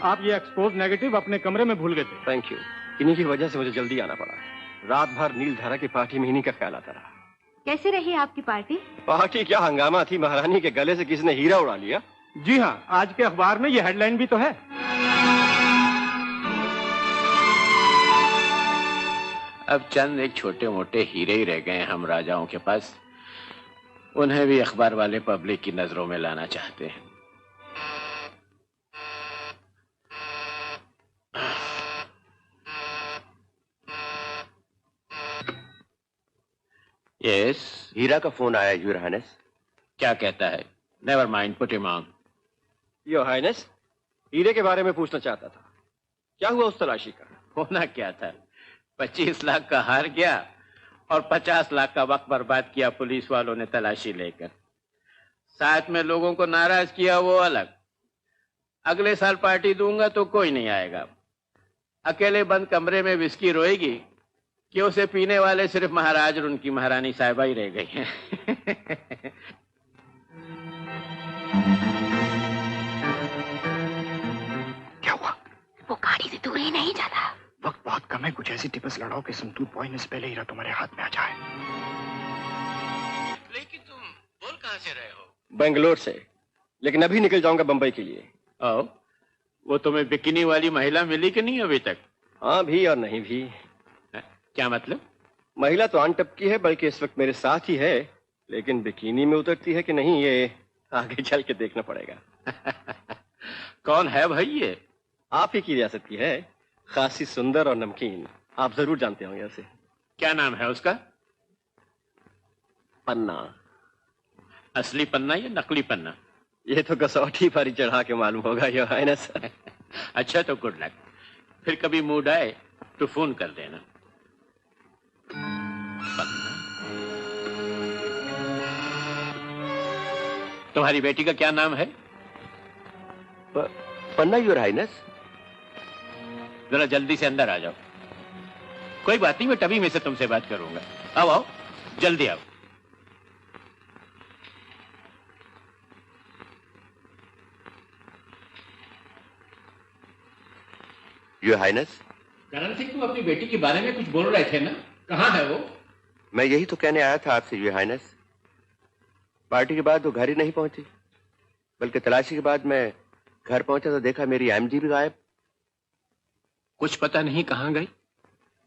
आप ये एक्सपोज नेगेटिव अपने कमरे में भूल गए थे।
Thank you. इन्हीं की वजह से मुझे जल्दी आना पड़ा। रात भर नीलधारा की पार्टी में इन्हीं का ख्याल आता रहा।
कैसे रही आपकी पार्टी?
पार्टी क्या हंगामा थी, महारानी के गले से किसी ने हीरा उड़ा लिया।
जी हाँ, आज के अखबार में ये हेडलाइन भी तो है।
अब चंद एक छोटे मोटे हीरे ही रह गए हम राजाओं के पास, उन्हें भी अखबार वाले पब्लिक की नजरों में लाना चाहते हैं। यस,
हीरा का फोन आया योर हाइनेस।
क्या कहता है? Never mind, put him on.
Your highness, हीरे के बारे में पूछना चाहता था, क्या हुआ उस तलाशी का?
होना क्या था, 25 लाख का हार गया और 50 लाख का वक्त बर्बाद किया पुलिस वालों ने तलाशी लेकर। साथ में लोगों को नाराज किया वो अलग। अगले साल पार्टी दूंगा तो कोई नहीं आएगा। अकेले बंद कमरे में विस्की रोएगी कि उसे पीने वाले सिर्फ महाराज और उनकी महारानी साहिबा ही रह गई हैं।
क्या हुआ?
वो गाड़ी से दूर ही नहीं जाता।
वक्त बहुत कम है, कुछ ऐसी टिप्स लड़ाओ कि संतूर पहुंचने से पहले हीरा तुम्हारे हाथ में आ जाए।
लेकिन तुम बोल कहां से रहे हो?
बेंगलोर से, लेकिन अभी निकल जाऊंगा बंबई के लिए।
आओ, वो तुम्हें बिकिनी वाली महिला मिली कि नहीं अभी तक?
हाँ भी और नहीं भी।
क्या मतलब?
महिला तो अनटपकी है, बल्कि इस वक्त मेरे साथ ही है, लेकिन बिकिनी में उतरती है कि नहीं ये आगे चल के देखना पड़ेगा।
कौन है भाई ये?
आप ही की रियासत की है, खासी सुंदर और नमकीन। आप जरूर जानते होंगे उसे।
क्या नाम है उसका?
पन्ना।
असली पन्ना या नकली पन्ना?
ये तो कसौटी पर ही चढ़ा के मालूम होगा योर हाइनेस।
अच्छा तो गुड लक। फिर कभी मूड आए तो फोन कर देना। पन्ना। तुम्हारी बेटी का क्या नाम है?
पन्ना योर हाइनेस।
जरा जल्दी से अंदर आ जाओ। कोई बात नहीं, मैं तभी में से तुमसे बात करूंगा। आओ आओ, जल्दी आओ।
Your highness.
करण सिंह, तुम अपनी बेटी के बारे में कुछ बोल रहे थे ना? कहाँ है वो?
मैं यही तो कहने आया था आपसे योर हाइनेस। पार्टी के बाद वो घर ही नहीं पहुंची, बल्कि तलाशी के बाद मैं घर पहुंचा तो देखा मेरी एमजी भी गायब।
कुछ पता नहीं कहाँ गई?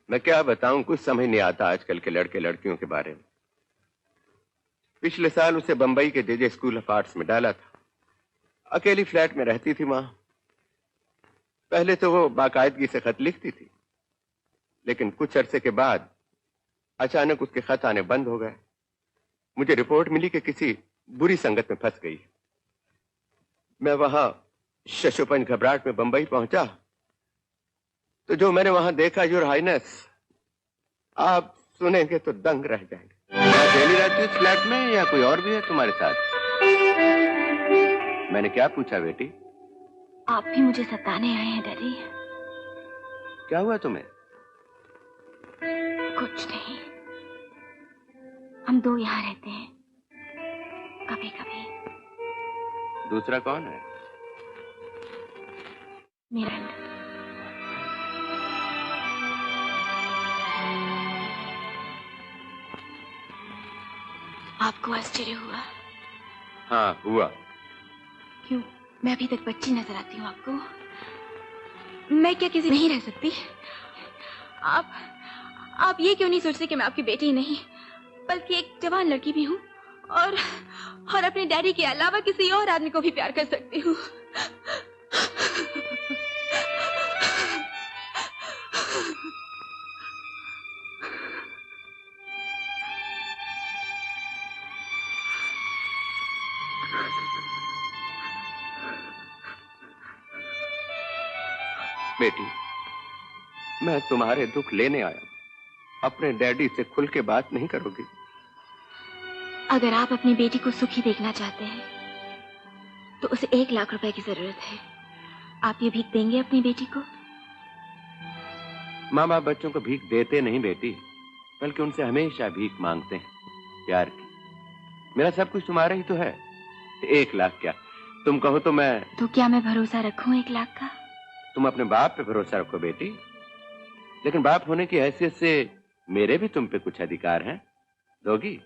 मैं क्या बताऊं, कुछ समझ नहीं आता आजकल के लड़के लड़कियों के बारे में। पिछले साल उसे बंबई के जेजे स्कूल ऑफ आर्ट्स में डाला था। अकेली फ्लैट में रहती थी वहां। पहले तो वो बाकायदगी से खत लिखती थी, लेकिन कुछ अरसे के बाद अचानक उसके खत आने बंद हो गए। मुझे रिपोर्ट मिली कि किसी बुरी संगत में फंस गई। मैं वहां शशोपंज घबराहट में बंबई पहुंचा तो जो मैंने वहां देखा योर हाइनेस, आप सुनेंगे तो दंग रह जाएंगे। अकेली रहती उस फ्लैट में या कोई और भी है तुम्हारे साथ? मैंने क्या पूछा बेटी?
आप भी मुझे सताने आए हैं डैडी।
क्या हुआ तुम्हें?
कुछ नहीं, हम दो यहाँ रहते हैं। कभी कभी।
दूसरा कौन है?
मेरा। आपको आश्चर्य हुआ?
हाँ हुआ।
क्यों? मैं अभी तक बच्ची नजर आती हूँ आपको? मैं क्या किसी नहीं रह सकती? आप ये क्यों नहीं सोचते कि मैं आपकी बेटी नहीं बल्कि एक जवान लड़की भी हूँ और अपने डैडी के अलावा किसी और आदमी को भी प्यार कर सकती हूँ।
बेटी, मैं तुम्हारे दुख लेने आया। अपने डैडी से खुल के बात नहीं करोगी?
अगर आप अपनी बेटी को सुखी देखना चाहते हैं तो उसे 1 लाख रुपए की जरूरत है। आप ये भीख देंगे अपनी बेटी को?
माँ बाप बच्चों को भीख देते नहीं बेटी, बल्कि उनसे हमेशा भीख मांगते हैं प्यार की। मेरा सब कुछ तुम्हारा ही तो है। 1 लाख क्या, तुम कहो तो मैं।
तो क्या मैं भरोसा रखूं 1 लाख का?
तुम अपने बाप पे भरोसा रखो बेटी, लेकिन बाप होने की हैसियत से मेरे भी तुम पे कुछ अधिकार हैं। दोगी?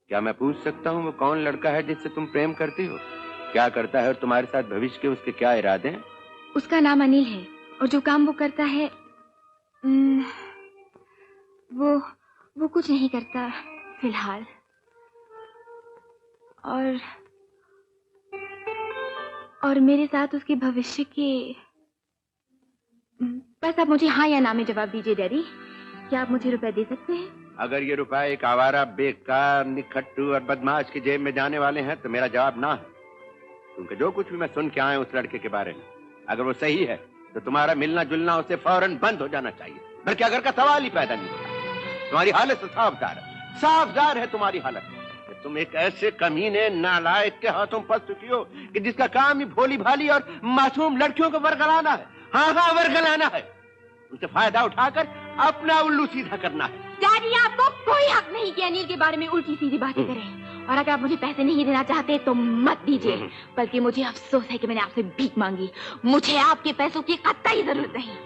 क्या मैं पूछ सकता हूँ वो कौन लड़का है जिससे तुम प्रेम करती हो? क्या करता है और तुम्हारे साथ भविष्य के उसके क्या इरादे हैं?
उसका नाम अनिल है और जो काम वो करता है वो कुछ नहीं करता फिलहाल। और मेरे साथ उसके भविष्य के। बस आप मुझे हाँ या ना में जवाब दीजिए डैडी। क्या आप मुझे रुपए दे सकते हैं?
अगर ये रुपए एक आवारा, बेकार, निखट्टू और बदमाश की जेब में जाने वाले हैं तो मेरा जवाब ना है। क्योंकि जो कुछ भी मैं सुन के आया उस लड़के के बारे में, अगर वो सही है तो तुम्हारा मिलना जुलना उससे फौरन बंद हो जाना चाहिए। बल्कि अगर का सवाल ही पैदा नहीं होता। तुम्हारी हालत तो साफदार है तुम्हारी हालत। तुम एक ऐसे कमीने नालायक के हाथों फंस चुकी हो कि जिसका काम ही भोली भाली और मासूम लड़कियों को वर्गलाना है। हाँ वर्गलाना है, उनसे फायदा उठाकर अपना उल्लू सीधा करना है।
डैडी, आपको कोई हक नहीं कि अनिल के बारे में उल्टी सीधी बातें करें। और अगर आप मुझे पैसे नहीं देना चाहते तो मत दीजिए। बल्कि मुझे अफसोस है कि मैंने आपसे भीख मांगी। मुझे आपके पैसों की कतई जरूरत नहीं।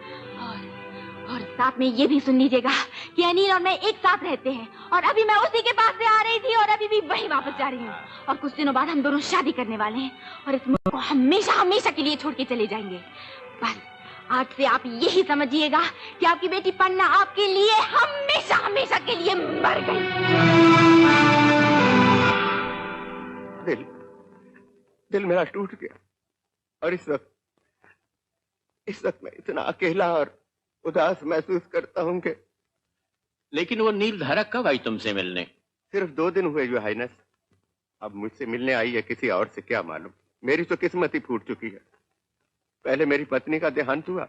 और साथ में ये भी सुन लीजिएगा कि अनिल और मैं एक साथ रहते हैं और अभी मैं उसी के पास से आ रही थी और अभी भी वही वापस जा रही हूँ। और कुछ दिनों बाद हम दोनों शादी करने वाले हैं और इस मुल्क को हमेशा के लिए छोड़ के चले जाएंगे। बस आज से आप यही समझिएगा कि आपकी बेटी पन्ना आपके लिए हमेशा के लिए मर गई।
दिल मेरा टूट गया और इस वक्त मैं इतना अकेला और उदास महसूस करता हूं कि
लेकिन वो नीलधारा कब आई तुमसे मिलने?
सिर्फ 2 दिन हुए योर हाइनेस। अब मुझसे मिलने आई है किसी और से क्या मालूम। मेरी तो किस्मत ही फूट चुकी है। पहले मेरी पत्नी का देहांत हुआ,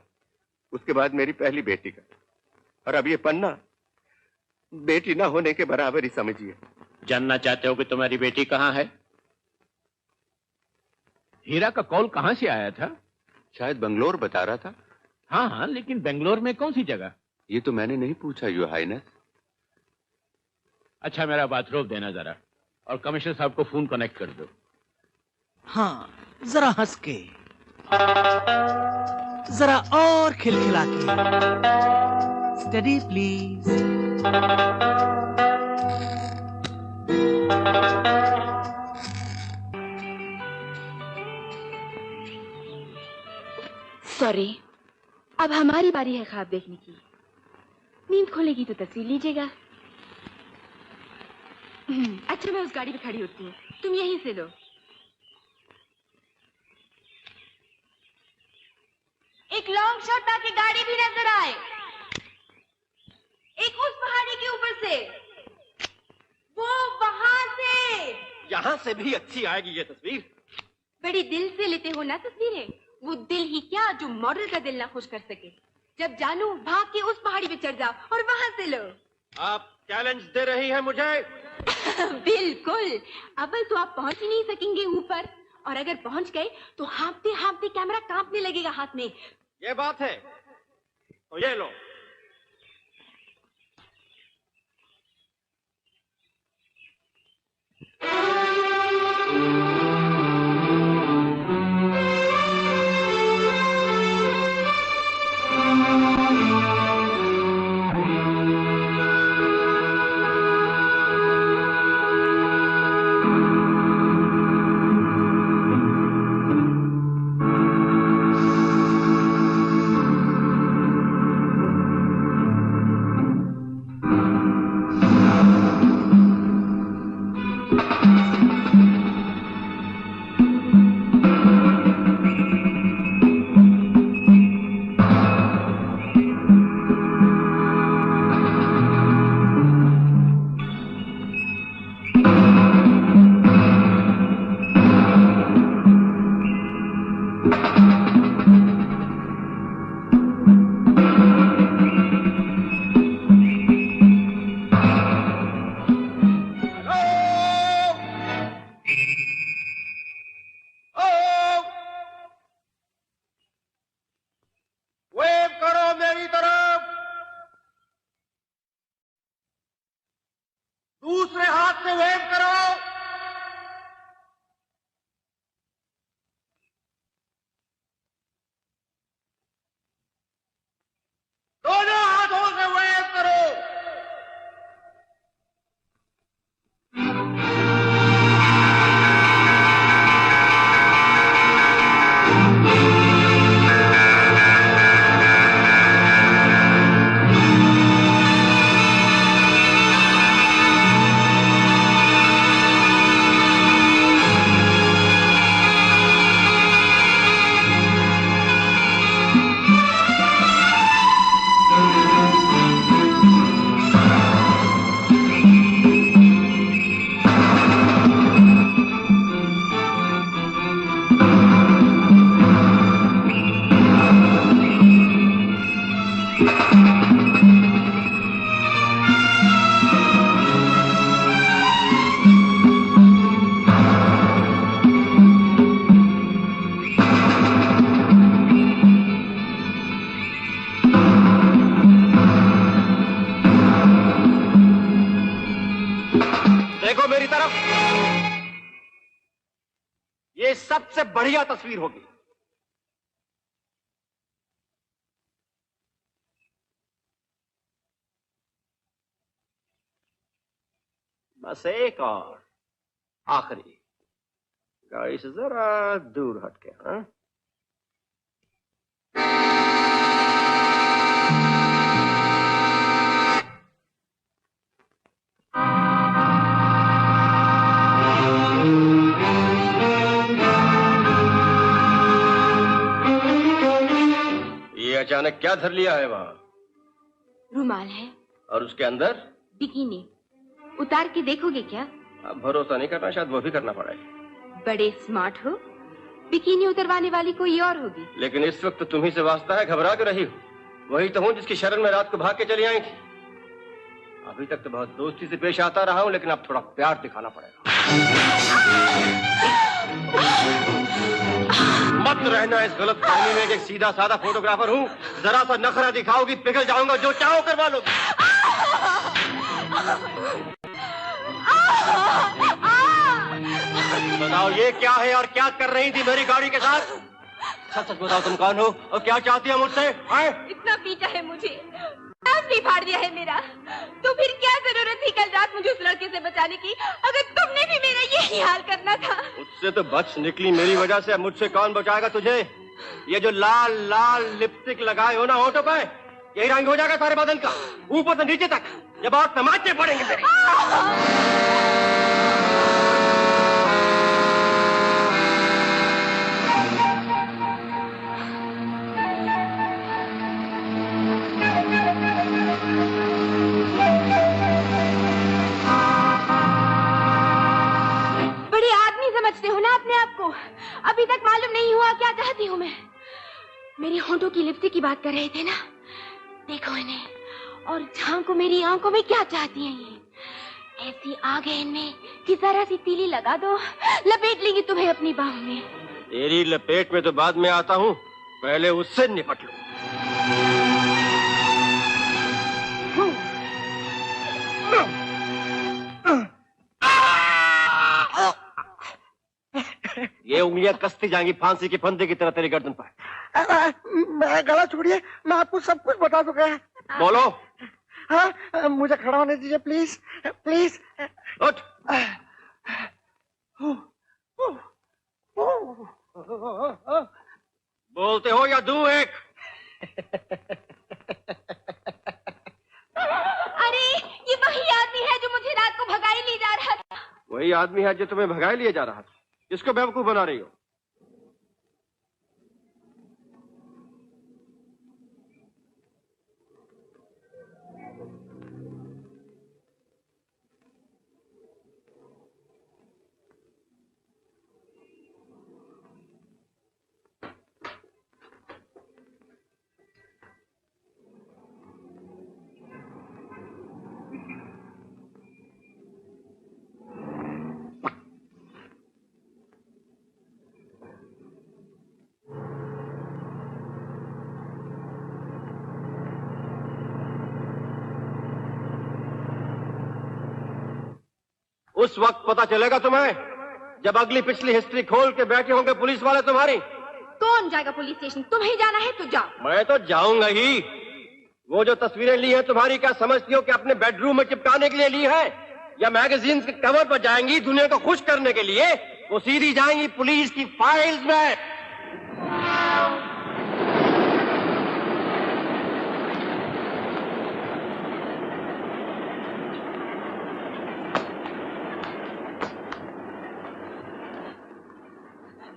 उसके बाद मेरी पहली बेटी का, और अब ये पन्ना बेटी ना होने के बराबर ही समझिए।
जानना चाहते हो कि तुम्हारी बेटी कहाँ है? हीरा का कॉल कहाँ से आया था?
शायद बंगलोर बता रहा था।
हाँ हाँ, लेकिन बेंगलोर में कौन सी जगह?
ये तो मैंने नहीं पूछा योर हाइनेस।
अच्छा, मेरा बात रोक देना जरा, और कमिश्नर साहब को फोन कनेक्ट कर दो।
हाँ, जरा हंस के, जरा और खिलखिला के। Study please.
सॉरी, अब हमारी बारी है ख्वाब देखने की। नींद खोलेगी तो तस्वीर लीजिएगा। अच्छा, मैं उस गाड़ी पे खड़ी होती हूँ, तुम यहीं से लो। एक लॉन्ग शॉट ताकि गाड़ी भी नजर आए। एक उस पहाड़ी के ऊपर से, वो वहां से।
यहाँ से भी अच्छी आएगी ये तस्वीर।
बड़ी दिल से लेते हो ना तस्वीरें। वो दिल ही क्या जो मॉडल का दिल ना खुश कर सके। जब जानू भाग के उस पहाड़ी पे चढ़ जाओ और वहां से लो।
आप चैलेंज दे रही हैं मुझे?
बिल्कुल। अव्वल तो आप पहुंच ही नहीं सकेंगे ऊपर, और अगर पहुंच गए तो हाँफते हाँफते कैमरा कांपने लगेगा हाथ में।
ये बात है तो ये लो। दूसरे हाथ से वेव करो। दोनों हाथों से वेव करो। देखो मेरी तरफ, ये सबसे बढ़िया तस्वीर होगी। बस एक और आखिरी, गाड़ी से जरा दूर हटके। हाँ, ये अचानक क्या धर लिया है वहां?
रुमाल है।
और उसके अंदर?
बिकिनी। उतार के देखोगे क्या?
अब भरोसा नहीं करना, शायद वो भी करना पड़ेगा।
बड़े स्मार्ट हो। बिकिनी उतरवाने वाली कोई और होगी।
लेकिन इस वक्त तुम्ही से वास्ता है, घबरा के रही हो। वही तो हूँ जिसकी शरण में रात को भाग के चली आई थी। अभी तक तो बहुत दोस्ती से पेश आता रहा हूँ, लेकिन अब थोड़ा प्यार दिखाना पड़ेगा। मत रहना इस गलत फहमी में कि सीधा साधा फोटोग्राफर हूँ। जरा सा नखरा दिखाओगी, पिघल जाऊंगा, जो चाहो करवा लो। बताओ ये क्या है और क्या कर रही थी मेरी गाड़ी के साथ? सच सच बताओ, तुम कौन हो और क्या चाहती हो मुझसे?
इतना पीटा है मुझे, नाक भी फाड़ दिया है मेरा। तो फिर क्या जरूरत थी कल रात मुझे उस लड़के से बचाने की, अगर तुमने भी मेरा यही हाल करना था।
मुझसे तो बच निकली मेरी वजह से, मुझसे कौन बचाएगा तुझे? ये जो लाल लाल लिपस्टिक लगाए हो ना होठों पे, यही रंग हो जाएगा सारे बदन का, ऊपर से नीचे तक। जब और तमाचे पड़ेंगे तेरे।
समझते हो ना अपने आप को? अभी तक मालूम नहीं हुआ क्या चाहती हूँ मैं। मेरी होंठों की लिपस्टिक की बात कर रहे थे ना? देखो इन्हें और झांको मेरी आंखों में क्या चाहती हैं ये। ऐसी आग है इनमें कि जरा सी तीली लगा दो, लपेट लेंगी तुम्हें अपनी बाहों में।
तेरी लपेट में तो बाद में आता हूँ, पहले उससे निपट लो। ये उंगलियां कसती जाएंगी फांसी के फंदे की तरह तेरी गर्दन पर।
मैं गला छोड़िए, मैं आपको सब कुछ बता चुका है।
बोलो।
हाँ, मुझे खड़ा होने दीजिए प्लीज प्लीज।
उठ। बोलते हो या दूं एक?
अरे ये वही आदमी है जो मुझे रात को भगाई ले जा रहा था।
वही आदमी है जो तुम्हें भगाए लिए जा रहा था। इसको बेवकूफ बना रही हो। उस वक्त पता चलेगा तुम्हें जब अगली पिछली हिस्ट्री खोल के बैठे होंगे पुलिस वाले तुम्हारी।
कौन जाएगा पुलिस स्टेशन? तुम्हें जाना है तो जाओ।
मैं तो जाऊंगा ही। वो जो तस्वीरें ली हैं तुम्हारी, क्या समझती हो कि अपने बेडरूम में चिपकाने के लिए ली है या मैगजीन के कवर पर जाएंगी दुनिया को खुश करने के लिए? वो सीधी जाएंगी पुलिस की फाइल्स में।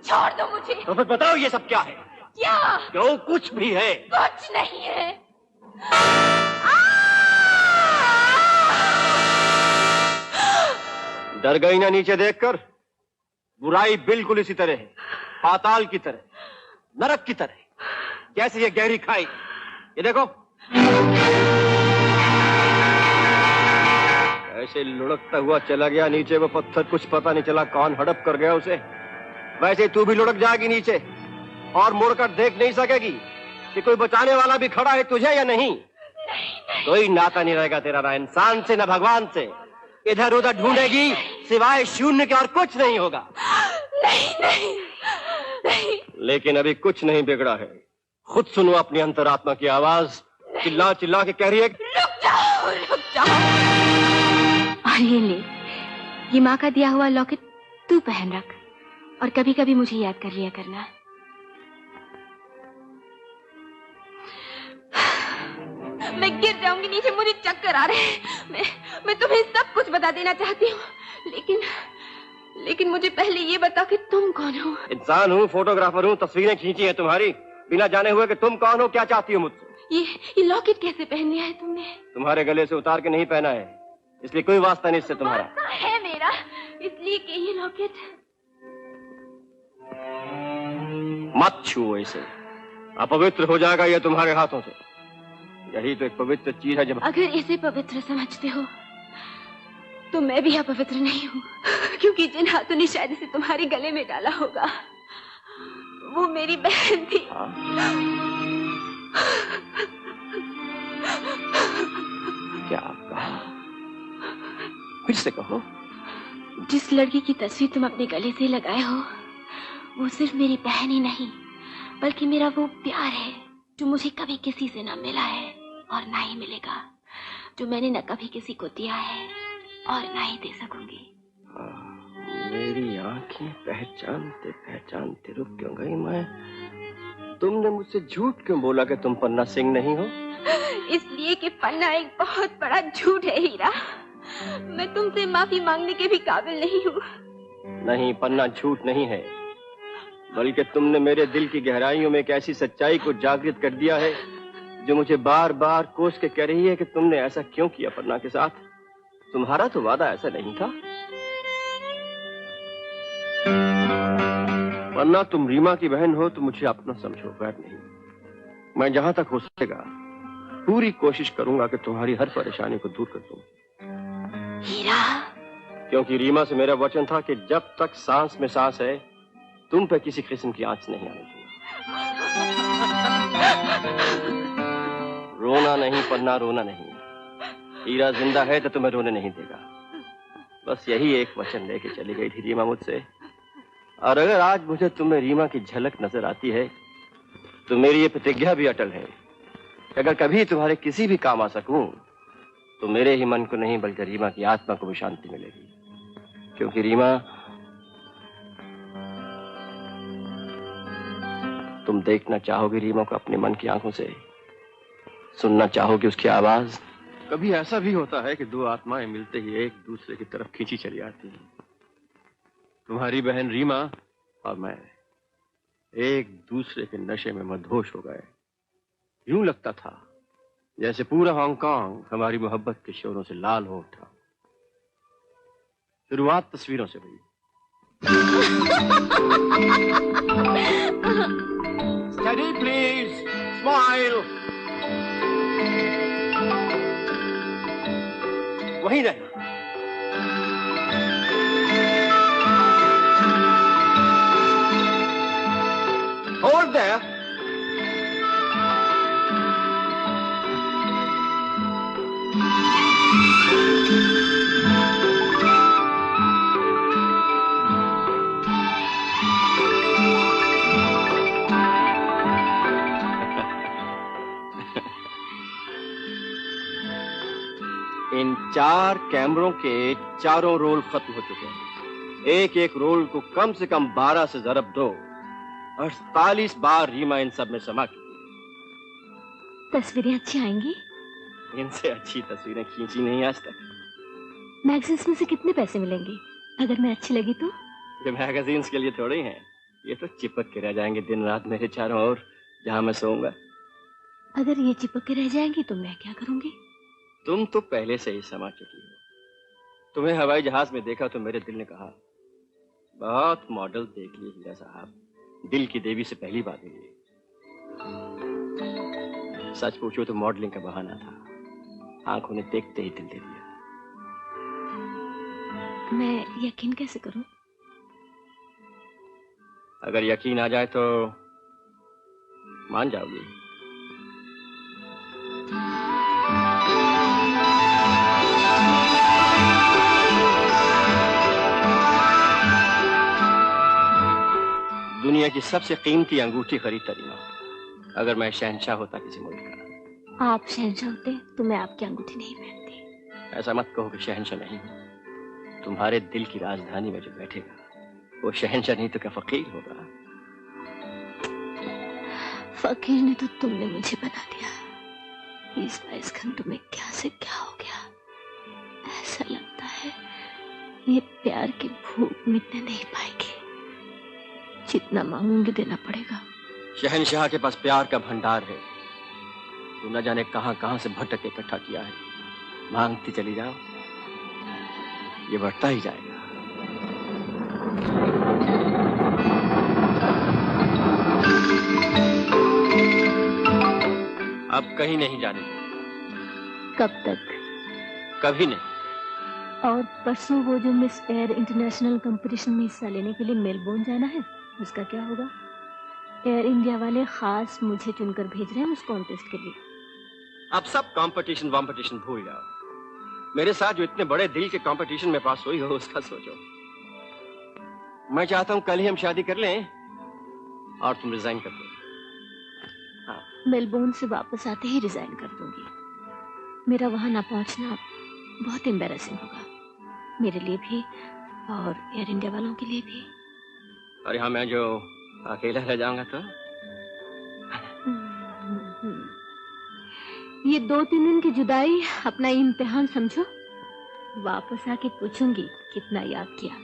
छोड़ दो मुझे।
तो फिर बताओ ये सब क्या है?
क्या?
क्यों कुछ भी है?
कुछ नहीं है।
डर गई ना नीचे देखकर? बुराई बिल्कुल इसी तरह है, पाताल की तरह, नरक की तरह, जैसे ये गहरी खाई। ये देखो ऐसे लुढ़कता हुआ चला गया नीचे वो पत्थर, कुछ पता नहीं चला कौन हड़प कर गया उसे। वैसे तू भी लुढ़क जाएगी नीचे और मुड़कर देख नहीं सकेगी कि कोई बचाने वाला भी खड़ा है तुझे या नहीं। कोई नाता नहीं रहेगा तेरा, ना इंसान से ना भगवान से। इधर उधर ढूंढेगी, सिवाय शून्य के और कुछ नहीं होगा।
नहीं नहीं नहीं।
लेकिन अभी कुछ नहीं बिगड़ा है। खुद सुनो अपनी अंतरात्मा की आवाज, चिल्ला चिल्ला के कह रही है
रुक जाओ रुक जाओ। और ये ले, ये माँ का दिया हुआ लॉकेट तू पहन रख और कभी कभी मुझे याद कर लिया करना। मैं गिर जाऊंगी नीचे, मुझे चक्कर आ रहे हैं। मैं तुम्हें सब कुछ बता देना चाहती हूँ, लेकिन मुझे पहले ये बताओ कि तुम कौन हो?
इंसान हूँ, फोटोग्राफर हूँ, तस्वीरें खींची है तुम्हारी बिना जाने हुए कि तुम कौन हो, क्या चाहती हो मुझसे?
ये लॉकेट कैसे पहन लिया है तुमने?
तुम्हारे गले से उतार के नहीं पहना है, इसलिए कोई वास्ता नहीं इससे तुम्हारा।
वास्ता है मेरा, इसलिए कि ये लॉकेट।
मत छुओ इसे, अपवित्र हो जाएगा ये तुम्हारे हाथों से। यही तो एक पवित्र चीज है। जब
अगर इसे पवित्र समझते हो तो मैं भी अपवित्र नहीं हूँ, क्योंकि जिन हाथों ने शायद इसे तुम्हारे गले में डाला होगा वो मेरी बहन थी।
क्या कहा? फिर से कहो।
जिस लड़की की तस्वीर तुम अपने गले से लगाए हो वो सिर्फ मेरी बहन ही नहीं बल्कि मेरा वो प्यार है जो मुझे कभी किसी से ना मिला है और ना ही मिलेगा, जो मैंने न कभी किसी को दिया है और ना ही दे सकूंगी।
मेरी आंखें पहचानते पहचानते रुक क्यों गई मैं? तुमने मुझसे झूठ क्यों बोला कि तुम पन्ना सिंह नहीं हो?
इसलिए कि पन्ना एक बहुत बड़ा झूठ है हीरा। मैं तुमसे माफी मांगने के भी काबिल नहीं हूँ।
नहीं, पन्ना झूठ नहीं है, बल्कि तुमने मेरे दिल की गहराइयों में एक ऐसी सच्चाई को जागृत कर दिया है जो मुझे बार बार कोस के कह रही है कि तुमने ऐसा क्यों किया पन्ना के साथ। तुम्हारा तो वादा ऐसा नहीं था। पन्ना, तुम रीमा की बहन हो तो मुझे अपना समझो, गैर नहीं। मैं जहां तक हो सकेगा पूरी कोशिश करूंगा कि तुम्हारी हर परेशानी को दूर कर दूं।
हीरा,
क्योंकि रीमा से मेरा वचन था कि जब तक सांस में सांस है तुम पे किसी किस्म की आंच नहीं आने दूंगा। रोना नहीं पन्ना, रोना नहीं। हीरा जिंदा है तो तुम्हें रोने नहीं देगा। बस यही एक वचन लेके चली गई थी रीमा मुझसे, और अगर आज मुझे तुम्हें रीमा की झलक नजर आती है तो मेरी ये प्रतिज्ञा भी अटल है कि अगर कभी तुम्हारे किसी भी काम आ सकूं तो मेरे ही मन को नहीं बल्कि रीमा की आत्मा को भी शांति मिलेगी। क्योंकि रीमा, तुम देखना चाहोगे रीमा को अपने मन की आंखों से, सुनना चाहोगे उसकी आवाज। कभी ऐसा भी होता है कि दो आत्माएं मिलते ही एक दूसरे की तरफ खींची चली आती हैं। तुम्हारी बहन रीमा और मैं एक दूसरे के नशे में मदहोश हो गए। यूं लगता था जैसे पूरा हांगकांग हमारी मोहब्बत के शोरों से लाल हो उठा। शुरुआत तस्वीरों से हुई।
Steady, please. Smile. वहीं रहना।
Hold there. इन 4 कैमरों के चारों रोल खत्म हो चुके हैं। एक एक रोल को कम से कम 12 से ज़रब 2 48 बार रीमा इन सब में समा चुकी।
तस्वीरें अच्छी आएंगी?
इनसे अच्छी तस्वीरें खींची नहीं आज तक।
मैगजीन्स में से कितने पैसे मिलेंगे अगर मैं अच्छी लगी तो?
ये मैगजीन्स के लिए थोड़े हैं, ये तो चिपक के रह जाएंगे दिन रात मेरे चारों ओर, जहां मैं सोऊंगा।
अगर ये चिपक के रह जाएंगी तो मैं क्या करूंगी?
तुम तो पहले से ही समा चुकी हो। तुम्हें हवाई जहाज में देखा तो मेरे दिल ने कहा, बहुत मॉडल देख लिए हीरा साहब, दिल की देवी से पहली बात मिली। सच पूछो तो मॉडलिंग का बहाना था, आंखों ने देखते ही दिल दे दिया।
मैं यकीन कैसे करूं?
अगर यकीन आ जाए तो मान जाओगी। दुनिया की सबसे कीमती अंगूठी खरीदता रीमा, अगर मैं शहंशाह होता किसी मुल्क का।
आप शहंशाह होते तो मैं आपकी अंगूठी नहीं पहनती।
ऐसा मत कहो कि शहंशाह नहीं, तुम्हारे दिल की राजधानी में जो बैठेगा वो शहंशाह नहीं तो क्या फकीर होगा।
फकीर ने तो तुमने मुझे बना दिया। 20-22 घंटों में क्या से क्या हो गया। ऐसा लगता है ये प्यार की भूख मिटने नहीं पाएगी, जितना मांगूंगी देना पड़ेगा।
शहंशाह के पास प्यार का भंडार है, तो न जाने कहां कहां से भटक के इकट्ठा किया है। मांगती चली जाओ, ये बढ़ता ही जाएगा। अब कहीं नहीं जाने।
कब तक?
कभी नहीं।
और परसों वो जो मिस एयर इंटरनेशनल कंपटीशन में हिस्सा लेने के लिए मेलबोर्न जाना है, उसका क्या होगा? एयर इंडिया वाले खास मुझे चुनकर भेज रहे हैं उस कॉन्टेस्ट के लिए।
अब सब कंपटीशन वॉम्पटीशन भूल जाओ। मेरे साथ जो इतने बड़े दिल के कंपटीशन में पास हुई हो उसका सोचो। मैं चाहता हूं कल ही हम शादी कर लें और तुम रिजाइन कर दो।
मेलबोर्न से वापस आते ही रिजाइन कर दूंगी। मेरा वहां ना पहुंचना बहुत एम्बैरेसिंग होगा, मेरे लिए भी और एयर इंडिया वालों के लिए भी।
और यहाँ मैं जो अकेला रह जाऊंगा तो?
ये 2-3 दिन की जुदाई अपना इम्तिहान समझो। वापस आके पूछूंगी कितना याद किया।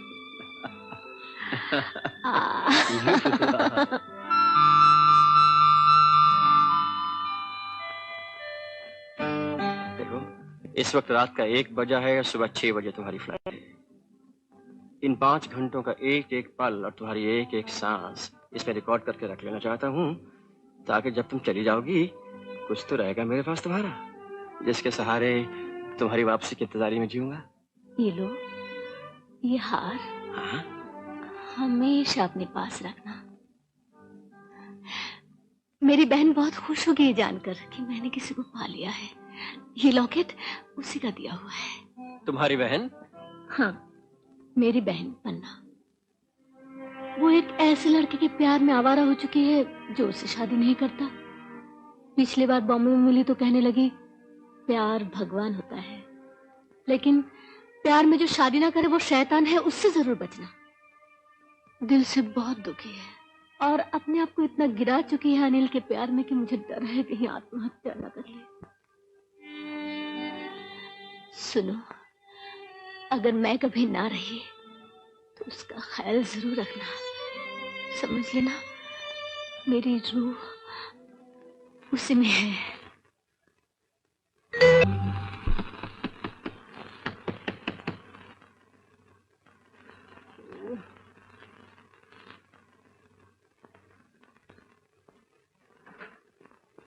देखो, इस वक्त रात का 1 बजा है और सुबह 6 बजे तुम्हारी फ्लाइट है। इन 5 घंटों का एक एक पल और तुम्हारी एक एक सांस इसमें रिकॉर्ड करके रख लेना चाहता हूँ, ताकि जब तुम चली जाओगी कुछ तो रहेगा मेरे पास तुम्हारा, जिसके सहारे तुम्हारी वापसी की इंतजारी में जीऊंगा।
ये लो, ये हार हमेशा अपने पास रखना। मेरी बहन बहुत खुश होगी ये जानकर कि मैंने किसी को पा लिया है। ये लॉकेट उसी का दिया हुआ है।
तुम्हारी बहन?
हाँ, मेरी बहन पन्ना। वो एक ऐसे लड़के के प्यार में आवारा हो चुकी है जो उससे शादी नहीं करता। पिछली बार बॉम्बे में मिली तो कहने लगी प्यार भगवान होता है, लेकिन प्यार में जो शादी ना करे वो शैतान है, उससे जरूर बचना। दिल से बहुत दुखी है और अपने आप को इतना गिरा चुकी है अनिल के प्यार में कि मुझे डर है कहीं आत्महत्या न कर ले। सुनो, अगर मैं कभी ना रही तो उसका ख्याल जरूर रखना, समझ लेना। मेरी रूह उसी में है।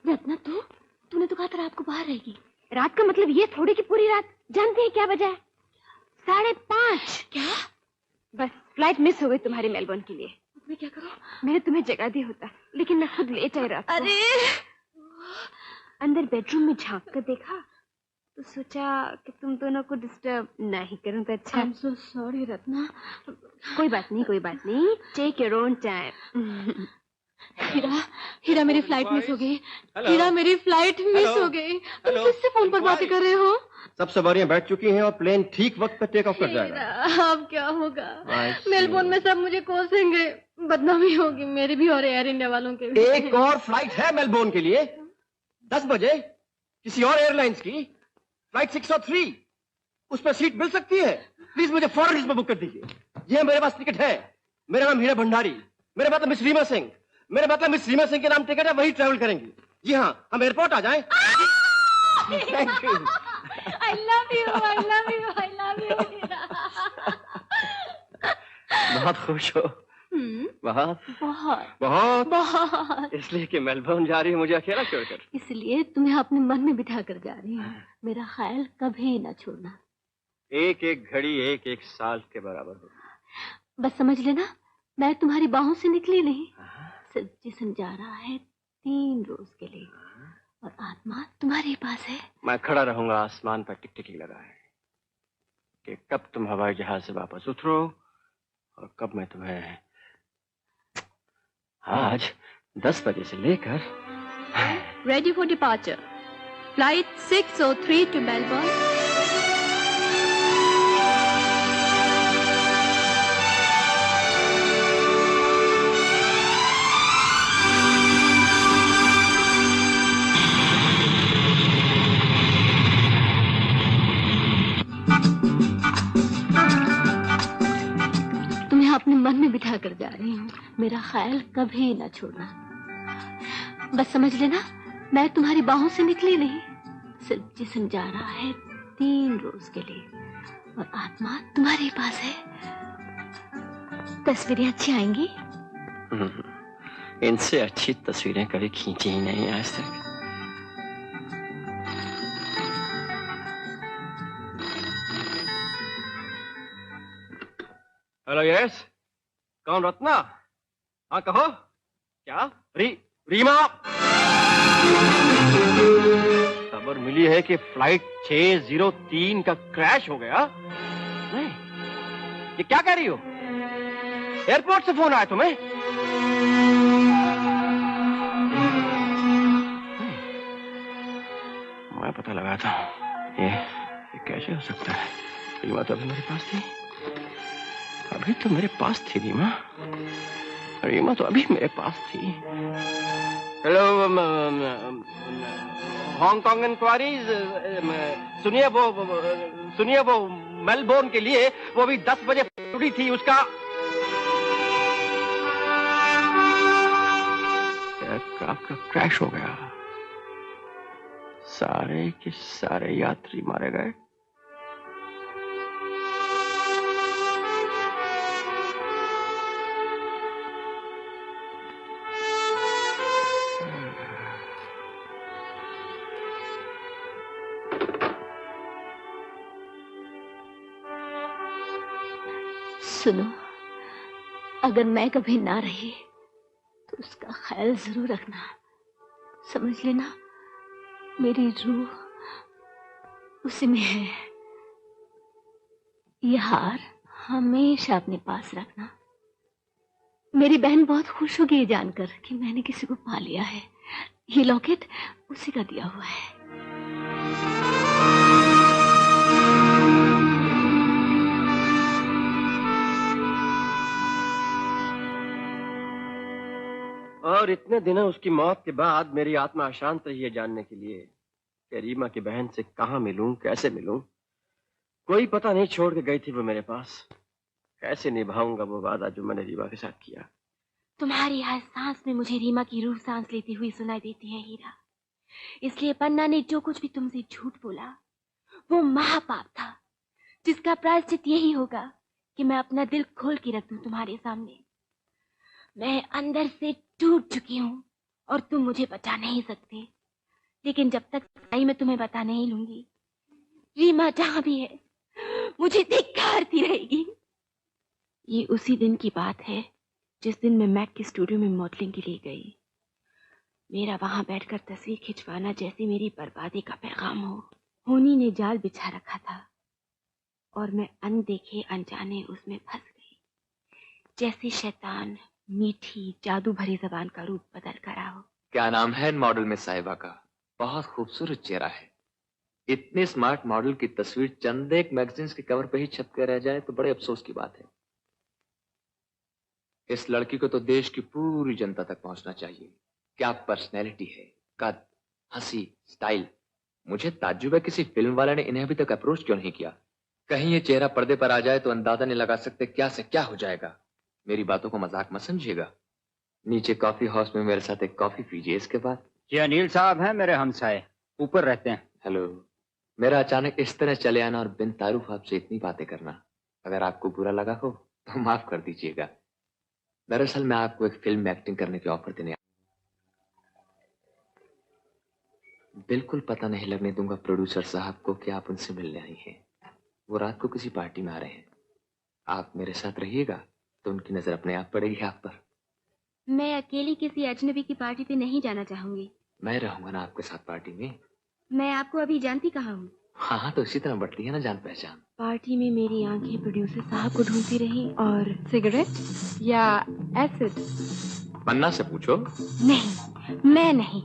रत्ना, तूने तो कहा था रात को बाहर रहेगी।
रात का मतलब ये थोड़ी कि पूरी रात। जानते हैं क्या बजा है? 5:30।
क्या?
बस फ्लाइट मिस हो गई तुम्हारी मेलबोर्न के लिए।
मैं क्या करूं?
मैंने तुम्हें जगा दिया होता, लेकिन मैं खुद लेट आई रात को।
अरे!
अंदर बेडरूम में झांक कर देखा तो सोचा कि तुम दोनों को डिस्टर्ब नहीं करूं तो अच्छा।
I'm so sorry Ratna.
कोई बात नहीं। Take your own time.
Heera मेरी फ्लाइट मिस हो गई। हीरा मेरी फ्लाइट मिस हो गई। तुम किससे फोन पर बातें कर रहे हो?
सब सवारियां बैठ चुकी हैं और प्लेन ठीक वक्त पर टेक ऑफ कर जाएगा।
अब क्या होगा? मेलबोर्न में सब मुझे कोसेंगे, बदनामी होगी मेरी भी और एयर इंडिया वालों के भी।
एक और फ्लाइट है मेलबोर्न के लिए 10 बजे किसी और एयरलाइंस की फ्लाइट 603। उस पर सीट मिल सकती है? प्लीज मुझे फौरन इसमें बुक कर दीजिए। ये मेरे पास टिकट है। मेरा नाम हीरा भंडारी, मेरा मतलब मिस रीमा सिंह, मेरा मतलब मिस रीमा सिंह के नाम टिकट है, वही ट्रैवल करेंगी। जी हाँ, हम एयरपोर्ट आ जाएं। Thank you.
I love you, I love you, I love you।
बहुत खुश हो? बहुत
बहुत
बहुत
बहुत।
इसलिए कि मेलबोर्न जा रही है मुझे अकेला छोड़कर।
इसलिए तुम्हें अपने मन में बिठा कर जा रही हूँ। मेरा ख्याल कभी ना छोड़ना।
एक एक घड़ी एक एक साल के बराबर होगी।
बस समझ लेना, मैं तुम्हारी बाहों से निकली नहीं। सिर्फ जिस्म जा रहा है 3 रोज के लिए और आत्मा तुम्हारे पास है।
मैं खड़ा रहूंगा आसमान पर टिकटिकी लगाए कि कब तुम हवाई जहाज से वापस उतरो और कब मैं तुम्हें आज 10 बजे से लेकर।
Ready for departure. Flight 603 to Melbourne.
अपने मन में बिठा कर जा रही हूँ। मेरा ख्याल कभी ना छोड़ना। बस समझ लेना, मैं तुम्हारी बाहों से निकली नहीं, सिर्फ जिस्म जा रहा है 3 रोज के लिए और आत्मा तुम्हारे पास है। तस्वीरें अच्छी आएंगी?
इनसे अच्छी तस्वीरें कभी खींची ही नहीं आज तक। हेलो यस, कौन? रत्ना? हाँ कहो। क्या? रीमा? खबर मिली है कि फ्लाइट 603 का क्रैश हो गया। नहीं, ये क्या कह रही हो? एयरपोर्ट से फोन आया तुम्हें? मैं पता लगा था। ये कैसे हो सकता है? रीमा तो अभी मेरे पास थी। अभी तो मेरे पास थी रीमा। रीमा तो अभी मेरे पास थी। Hello, Hong Kong inquiries. सुनिए वो मेलबोर्न के लिए वो अभी 10 बजे उड़ी थी। उसका एयरक्राफ्ट का क्रैश हो गया। सारे के सारे यात्री मारे गए।
सुनो, अगर मैं कभी ना रही तो उसका ख्याल जरूर रखना। समझ लेना, मेरी रूह उसी में है। ये हार हमेशा अपने पास रखना। मेरी बहन बहुत खुश होगी ये जानकर कि मैंने किसी को पा लिया है। ये लॉकेट उसी का दिया हुआ है।
और इतने दिनों उसकी मौत के बाद मेरी आत्मा अशांत रही है जानने के लिए कि रीमा की बहन से कहाँ मिलूं, कैसे मिलूं। कोई पता नहीं छोड़ के गई थी वो मेरे पास। कैसे निभाऊंगा वो वादा जो मैंने रीमा के साथ किया।
तुम्हारी हर सांस में मुझे रीमा की रूह सांस लेती हुई सुनाई देती है हीरा। इसलिए पन्ना ने जो कुछ भी तुमसे झूठ बोला वो महापाप था, जिसका प्रायश्चित यही होगा कि मैं अपना दिल खोल के रख दूं तुम्हारे सामने। मैं अंदर से टूट चुकी हूँ और तुम मुझे बचा नहीं सकते। लेकिन जब तक सच्चाई मैं तुम्हें बता नहीं लूंगी, रीमा जहां भी है मुझे धिक्कारती रहेगी। ये उसी दिन की बात है जिस दिन मैं मैक के स्टूडियो में मॉडलिंग के लिए गई। मेरा वहां बैठकर तस्वीर खिंचवाना जैसे मेरी बर्बादी का पैगाम हो। होनी ने जाल बिछा रखा था और मैं अनदेखे अनजाने उसमें फंस गई। जैसे शैतान मीठी जादू भरी जबान का रूप बदल कर आओ।
क्या नाम है मॉडल में साहिबा का? बहुत खूबसूरत चेहरा है। इतने स्मार्ट मॉडल की तस्वीर चंद एक मैगजीन्स के कवर पे ही छप कर रह जाए तो बड़े अफसोस की बात है। इस लड़की को तो देश की पूरी जनता तक पहुंचना चाहिए। क्या पर्सनैलिटी है, कद, हंसी, स्टाइल। मुझे ताज्जुब है किसी फिल्म वाले ने इन्हें अभी तक अप्रोच क्यों नहीं किया। कहीं ये चेहरा पर्दे पर आ जाए तो अंदाजा नहीं लगा सकते क्या से क्या हो जाएगा। मेरी बातों को मजाक मत समझिएगा। नीचे कॉफी हाउस में मेरे साथ एक कॉफी पीजिए। इसके बाद
ये अनिल साहब हैं मेरे हमसाए, ऊपर रहते हैं।
हेलो। मेरा अचानक इस तरह चले आना और बिन तारुफ आपसे इतनी बातें करना, अगर आपको बुरा लगा हो तो माफ कर दीजिएगा। दरअसल मैं आपको एक फिल्म में एक्टिंग करने की ऑफर देने बिल्कुल पता नहीं लगने दूंगा प्रोड्यूसर साहब को कि आप उनसे मिलने आई हैं। वो रात को किसी पार्टी में आ रहे हैं। आप मेरे साथ रहिएगा तो उनकी नजर अपने आप पड़ेगी आप पर।
मैं अकेली किसी अजनबी की पार्टी पे नहीं जाना चाहूंगी।
मैं रहूंगा ना आपके साथ पार्टी में।
मैं आपको अभी जानती कहाँ हूँ।
हाँ तो इसी तरह बढ़ती है ना जान पहचान।
पार्टी में मेरी आंखें प्रोड्यूसर साहब को ढूंढती रही। और सिगरेट या एसिड?
पन्ना से पूछो।
नहीं, मैं नहीं,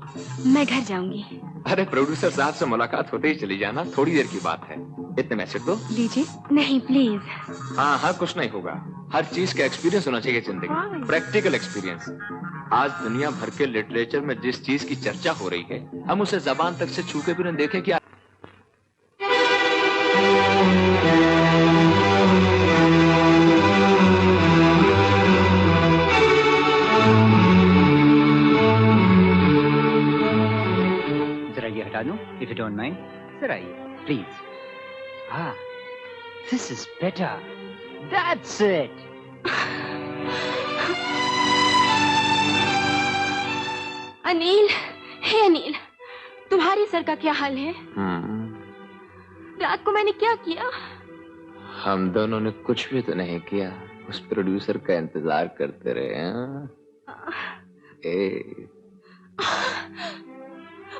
मैं घर जाऊंगी।
अरे प्रोड्यूसर साहब से मुलाकात होते ही चली जाना, थोड़ी देर की बात है। इतने मैसेज दो।
लीजिए। नहीं प्लीज।
हाँ कुछ नहीं होगा। हर चीज का एक्सपीरियंस होना चाहिए जिंदगी, प्रैक्टिकल एक्सपीरियंस। आज दुनिया भर के लिटरेचर में जिस चीज की चर्चा हो रही है हम उसे जबान तक से छू के भी न देखें कि
डोंट माइंड। सर आइए प्लीज। हाँ, this is better, that's it.
Anil, hey Anil, तुम्हारे सर का क्या हाल है? रात को मैंने क्या किया?
हम दोनों ने कुछ भी तो नहीं किया, उस प्रोड्यूसर का इंतजार करते रहे हैं।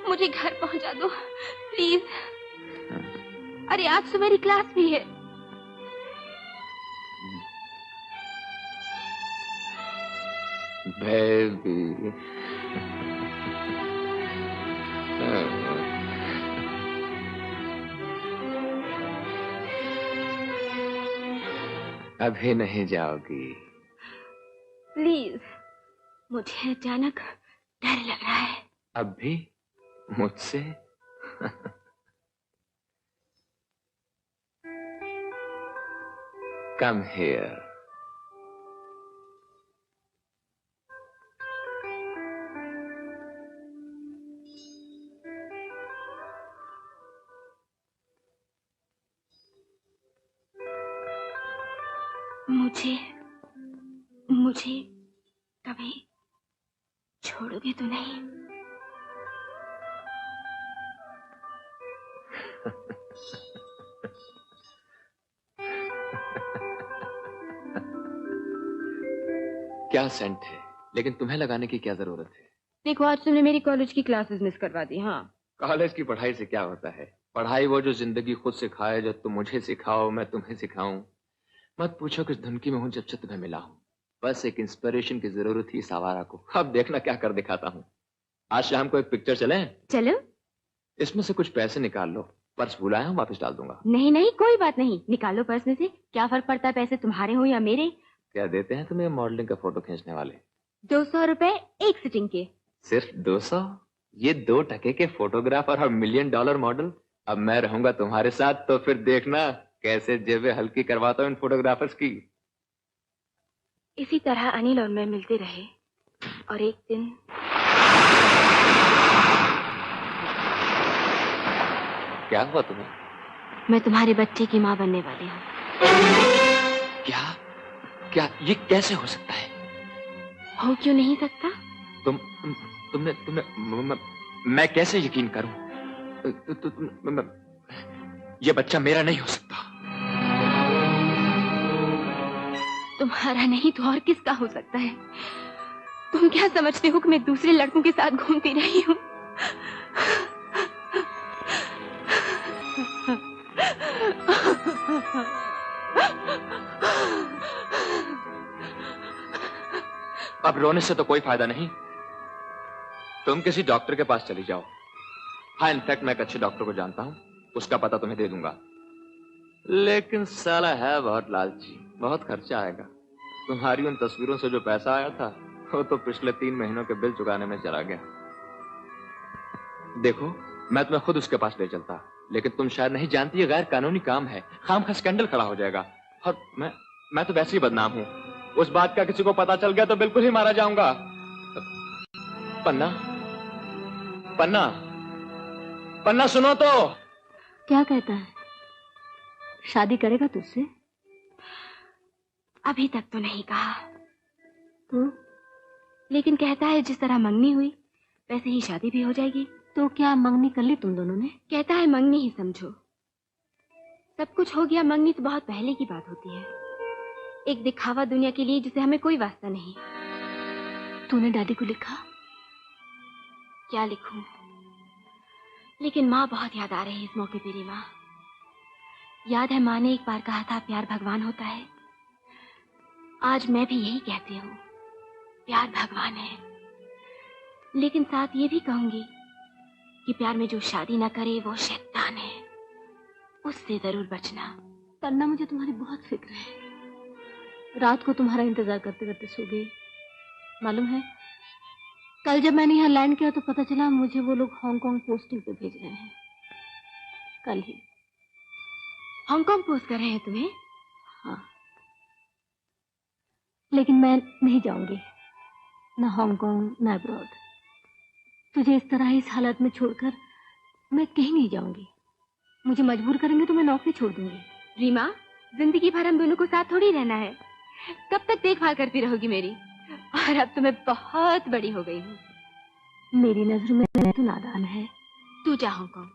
मुझे घर पहुंचा दो प्लीज। अरे आज तो मेरी क्लास भी है।
बेबी अभी नहीं जाओगी?
प्लीज, मुझे अचानक डर लग रहा है।
अब भी मुझसे? Come here.
मुझे कभी छोड़ोगे तो नहीं?
क्या सेंट है, लेकिन तुम्हें लगाने की क्या जरूरत है?
देखो, आज तुमने मेरी कॉलेज की क्लासेस मिस करवा दी। हाँ,
कॉलेज की पढ़ाई से क्या होता है? पढ़ाई वो जो जिंदगी खुद सिखाए, जो तुम मुझे सिखाओ मैं तुम्हें सिखाऊं। मत पूछो किस धुनकी में हूं जब से तुम्हें मिला हूं। बस एक इंस्पिरेशन की जरूरत थी इस आवारा को। अब देखना क्या कर दिखाता हूं। आज शाम को एक पिक्चर चलें?
चलो।
इसमें से कुछ पैसे निकाल लो, पर्स भुलाया हूं वापस डाल दूंगा।
नहीं नहीं, कोई बात नहीं, निकालो पर्स में से। क्या फर्क पड़ता है पैसे तुम्हारे हो या मेरे?
क्या देते हैं तुम्हें मॉडलिंग का फोटो खींचने वाले?
200 रुपए एक सिटिंग के।
सिर्फ 200? ये 2 टके के फोटोग्राफर और $1 मिलियन मॉडल। अब मैं रहूंगा तुम्हारे साथ तो फिर देखना कैसे जेबें हल्की करवाता हूं इन फोटोग्राफर्स की।
इसी तरह अनिल और मैं मिलते रहे और एक दिन
क्या हुआ तुम्हें?
मैं तुम्हारे बच्चे की माँ बनने वाली हूँ।
क्या क्या ये कैसे हो सकता है?
हो क्यों नहीं सकता?
तुमने मैं कैसे यकीन करूं? ये बच्चा मेरा नहीं हो सकता।
तुम्हारा नहीं तो और किसका हो सकता है? तुम क्या समझते हो कि मैं दूसरे लड़कों के साथ घूमती रही हूँ?
अब रोने से तो कोई फायदा नहीं। तुम किसी डॉक्टर के पास चली जाओ। हाँ, इनफैक्ट मैं एक अच्छे डॉक्टर को जानता हूँ, उसका पता तुम्हें दे दूंगा। लेकिन साला है बहुत लालची, बहुत खर्चा आएगा। तुम्हारी उन तस्वीरों से जो पैसा आया था वो तो पिछले 3 महीनों के बिल चुकाने में चला गया। देखो, मैं तुम्हें खुद उसके पास ले चलता, लेकिन तुम शायद नहीं जानती ये गैर कानूनी काम है। खामखा स्कैंडल खड़ा हो जाएगा और मैं तो वैसे ही बदनाम हूं। उस बात का किसी को पता चल गया तो बिल्कुल ही मारा जाऊंगा। पन्ना, पन्ना, पन्ना सुनो तो।
क्या कहता है? शादी करेगा तुझसे?
अभी तक तो नहीं कहा।
तो?
लेकिन कहता है जिस तरह मंगनी हुई वैसे ही शादी भी हो जाएगी।
तो क्या मंगनी कर ली तुम दोनों ने?
कहता है मंगनी ही समझो। सब कुछ हो गया, मंगनी तो बहुत पहले की बात होती है। एक दिखावा दुनिया के लिए जिसे हमें कोई वास्ता नहीं।
तूने डैडी को लिखा?
क्या लिखूं? लेकिन माँ बहुत याद आ रही है इस मौके पे। रीमा, याद है माँ ने एक बार कहा था प्यार भगवान होता है। आज मैं भी यही कहती हूँ, प्यार भगवान है। लेकिन साथ ये भी कहूंगी कि प्यार में जो शादी ना करे वो शैतान है, उससे जरूर बचना।
तन्ना, मुझे तुम्हारी बहुत फिक्र है। रात को तुम्हारा इंतजार करते करते सो गई। मालूम है, कल जब मैंने यहाँ लैंड किया तो पता चला मुझे वो लोग हांगकांग पोस्टिंग पे भेज रहे हैं। कल ही।
हांगकांग पोस्ट कर रहे हैं तुम्हें?
हाँ, लेकिन मैं नहीं जाऊंगी, ना हांगकांग ना अब्रॉड। तुझे इस तरह इस हालत में छोड़कर मैं कहीं नहीं जाऊंगी। मुझे मजबूर करेंगे तो मैं नौकरी छोड़ दूंगी।
रीमा, जिंदगी भर हम दोनों को साथ थोड़ी रहना है। कब तक देखभाल करती रहोगी मेरी? और अब तो मैं बहुत बड़ी हो गई हूँ।
मेरी नजर में तो नादान है।
तू जा हांगकांग,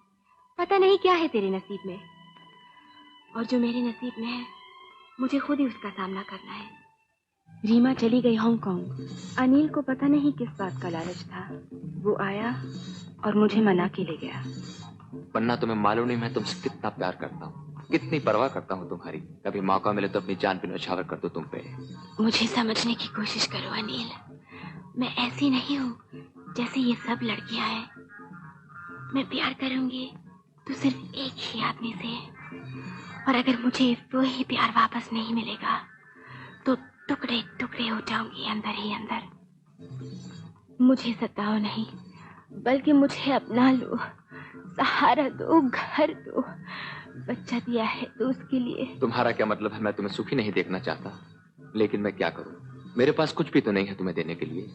पता नहीं क्या है तेरे नसीब में, और जो मेरे नसीब में है मुझे खुद ही उसका सामना करना है। रीमा चली गई हांगकांग। अनिल को पता नहीं किस बात का लालच था। वो आया और मुझे मना के ले गया।
पन्ना, तुम्हें मालूम नहीं मैं तुमसे कितना प्यार करता हूँ, कितनी परवाह करता हूँ तुम्हारी। कभी मौका मिले तो अपनी जान भी न्यौछावर कर दो तुम पे।
मुझे समझने की कोशिश करो अनिल, मैं ऐसी नहीं हूँ जैसे ये सब लड़कियां हैं। मैं प्यार करूंगी तो सिर्फ एक ही आदमी से, और अगर मुझे वो ही प्यार वापस नहीं मिलेगा तो टुकड़े टुकड़े हो जाऊंगी अंदर ही अंदर। मुझे सताओ नहीं, बल्कि मुझे अपना लो, सहारा दो, घर दो। बच्चा दिया है तो उसके लिए।
तुम्हारा क्या मतलब है? मैं तुम्हें सुखी नहीं देखना चाहता, लेकिन मैं क्या करूं? मेरे पास कुछ भी तो नहीं है तुम्हें देने के लिए।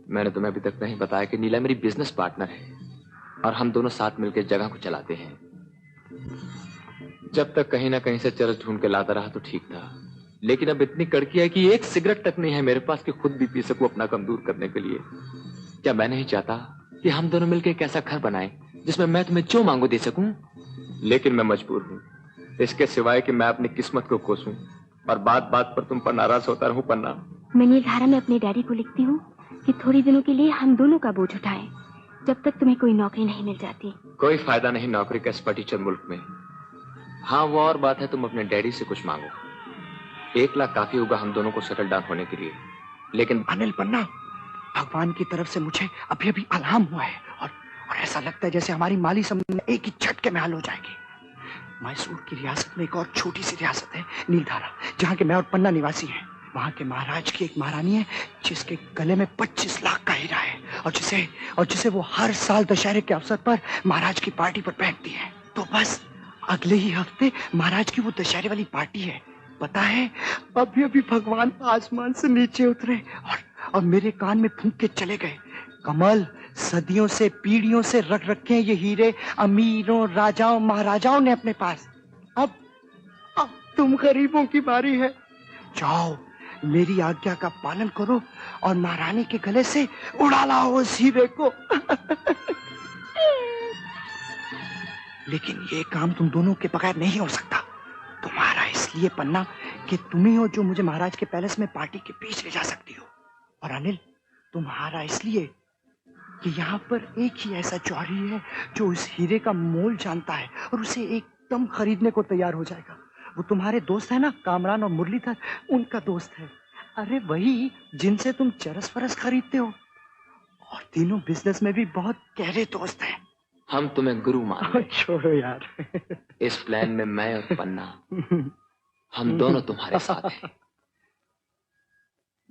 मैंने तुम्हें अभी तक नहीं बताया कि नीला मेरी बिजनेस पार्टनर है और हम दोनों साथ मिलकर जगह को चलाते हैं। जब तक कहीं ना कहीं से चरस ढूंढ के लाता रहा तो ठीक था, लेकिन अब इतनी कड़की है कि एक सिगरेट तक नहीं है मेरे पास कि खुद भी पी सकूं अपना गम दूर करने के लिए। क्या मैं नहीं चाहता कि हम दोनों मिलकर एक ऐसा घर बनाएं जिसमें मैं तुम्हें जो मांगू दे सकूं? लेकिन मैं मजबूर हूं, इसके सिवाय कि मैं अपनी किस्मत को कोसूं और बात बात पर तुम पर नाराज होता रहूं। पन्ना,
मैं नीलधारा में अपने डैडी को लिखती हूँ कि थोड़ी दिनों के लिए हम दोनों का बोझ उठाएं, जब तक तुम्हें कोई नौकरी नहीं मिल जाती।
कोई फायदा नहीं नौकरी का इस पटीचर मुल्क में। हाँ, वो और बात है तुम अपने डैडी से कुछ मांगो। 1 लाख काफी होगा हम दोनों को सेटल डाउन होने के लिए। लेकिन
अनिल पन्ना, भगवान की तरफ से मुझे अभी अभी अल्हाम हुआ है और ऐसा लगता है जैसे हमारी माली समस्या एक ही झटके में हल हो जाएगी। मैसूर की रियासत में एक और छोटी सी रियासत है नीलधारा, जहाँ के मैं और पन्ना निवासी हैं। वहाँ के महाराज की एक महारानी है जिसके गले में 25 लाख का हीरा है और जिसे वो हर साल दशहरे के अवसर पर महाराज की पार्टी पर पहनती है। तो बस अगले ही हफ्ते महाराज की वो दशहरे वाली पार्टी है। पता है, अभी अभी भगवान आसमान से नीचे उतरे और मेरे कान में फूंक के चले गए। कमल, सदियों से पीढ़ियों से रख रखे हैं ये हीरे अमीरों, राजाओं, महाराजाओं ने अपने पास। अब तुम गरीबों की बारी है। जाओ, मेरी आज्ञा का पालन करो और महारानी के गले से उड़ा लाओ उस हीरे को। लेकिन ये काम तुम दोनों के बगैर नहीं हो सकता। तुम्हारा इसलिए पन्ना कि तुम ही हो जो मुझे महाराज के पैलेस में पार्टी के बीच ले जा सकती हो, और अनिल तुम्हारा इसलिए कि यहाँ पर एक ही ऐसा जौहरी है जो उस हीरे का मोल जानता है और उसे एकदम खरीदने को तैयार हो जाएगा। वो तुम्हारे दोस्त है ना, कामरान और मुरलीधर, उनका दोस्त है। अरे वही जिनसे तुम चरस फरस खरीदते हो, और तीनों बिजनेस में भी बहुत गहरे दोस्त हैं।
हम तुम्हें गुरु मान।
छोड़ो यार।
इस प्लान में मैं और पन्ना, हम दोनों तुम्हारे साथ हैं।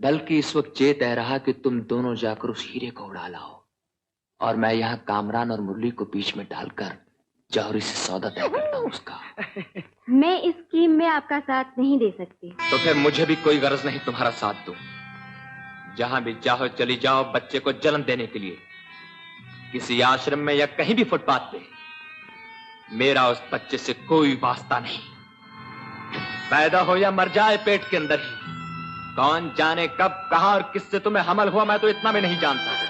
बल्कि इस वक्त ये तय रहा कि तुम दोनों जाकर उस हीरे को उड़ा लाओ और मैं यहाँ कामरान और मुरली को बीच में डालकर जौहरी से सौदा तय करता हूँ उसका।
मैं इस स्कीम में आपका साथ नहीं दे सकती।
तो फिर मुझे भी कोई गरज नहीं तुम्हारा साथ दो। जहां भी चाहो चली जाओ बच्चे को जन्म देने के लिए, किसी आश्रम में या कहीं भी फुटपाथ पे। मेरा उस बच्चे से कोई वास्ता नहीं। पैदा हो या मर जाए पेट के अंदर ही, कौन जाने कब कहां और किससे तुम्हें हमल हुआ, मैं तो इतना भी नहीं जानता।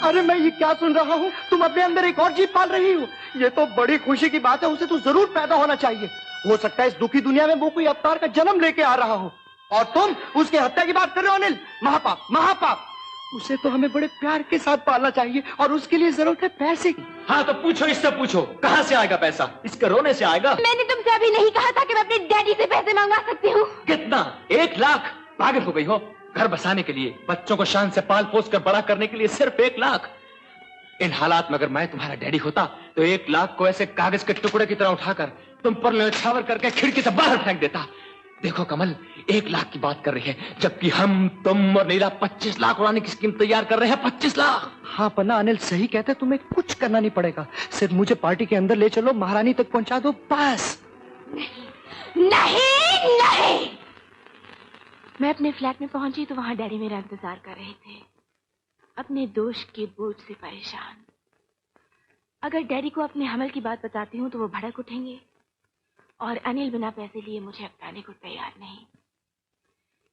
अरे मैं ये क्या सुन रहा हूँ, तुम अपने अंदर एक और जीव पाल रही हो। ये तो बड़ी खुशी की बात है, उसे तो जरूर पैदा होना चाहिए। हो सकता है इस दुखी दुनिया में वो कोई अवतार का जन्म लेके आ रहा हो, और तुम उसके हत्या की बात कर रहे हो। अनिल, महापाप, महापाप। उसे तो हमें बड़े प्यार के साथ पालना चाहिए और उसके लिए जरूरत है पैसे की।
हाँ तो पूछो, इससे पूछो कहाँ से आएगा पैसा? इसके रोने से आएगा?
मैंने तुमसे अभी नहीं कहा था कि मैं अपने डैडी से पैसे मंगवा सकती हूँ?
कितना? 1 लाख? पागल हो गई हो? घर बसाने के लिए, बच्चों को शान से पाल पोस कर बड़ा करने के लिए सिर्फ 1 लाख? इन हालात में अगर मैं तुम्हारा डैडी होता तो 1 लाख को ऐसे कागज के टुकड़े की तरह उठाकर तुम पर न्यौछावर करके खिड़की से बाहर फेंक देता। देखो कमल, 1 लाख की बात कर रही है, जबकि हम, तुम और नीला 25 लाख उड़ाने की स्कीम तैयार कर रहे हैं। 25 लाख।
हाँ पन्ना, अनिल सही कहते, तुम्हें कुछ करना नहीं पड़ेगा, सिर्फ मुझे पार्टी के अंदर ले चलो, महारानी तक पहुंचा दो, बस।
नहीं नहीं। मैं अपने फ्लैट में पहुंची तो वहां डैडी मेरा इंतजार कर रहे थे, अपने दोष के बोझ से परेशान। अगर डैडी को अपने हमल की बात बताती हूँ तो वो भड़क उठेंगे, और अनिल बिना पैसे लिए मुझे अपनाने को तैयार नहीं।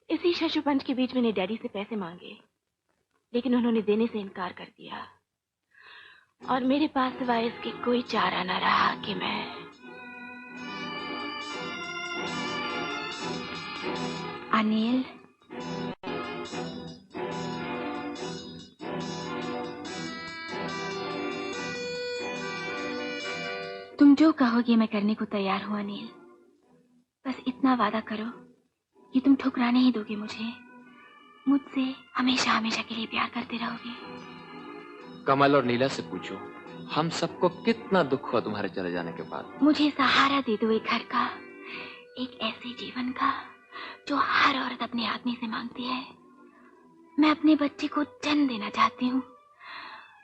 इसी शशुपंच के बीच मैंने डैडी से पैसे मांगे, लेकिन उन्होंने देने से इनकार कर दिया, और मेरे पास सिवाय इसके कोई चारा न रहा कि मैं
अनिल, तुम जो कहोगे मैं करने को तैयार हूं अनिल। बस इतना वादा करो कि तुम ठुकराने ही दोगे मुझे, मुझसे हमेशा हमेशा के लिए प्यार करते रहोगे।
कमल और नीला से पूछो, हम सबको कितना दुख हुआ तुम्हारे चले जाने के बाद।
मुझे सहारा दे दो एक घर का, एक ऐसे जीवन का जो हर औरत अपने आदमी से मांगती है। मैं अपने बच्चे को जन्म देना चाहती हूँ,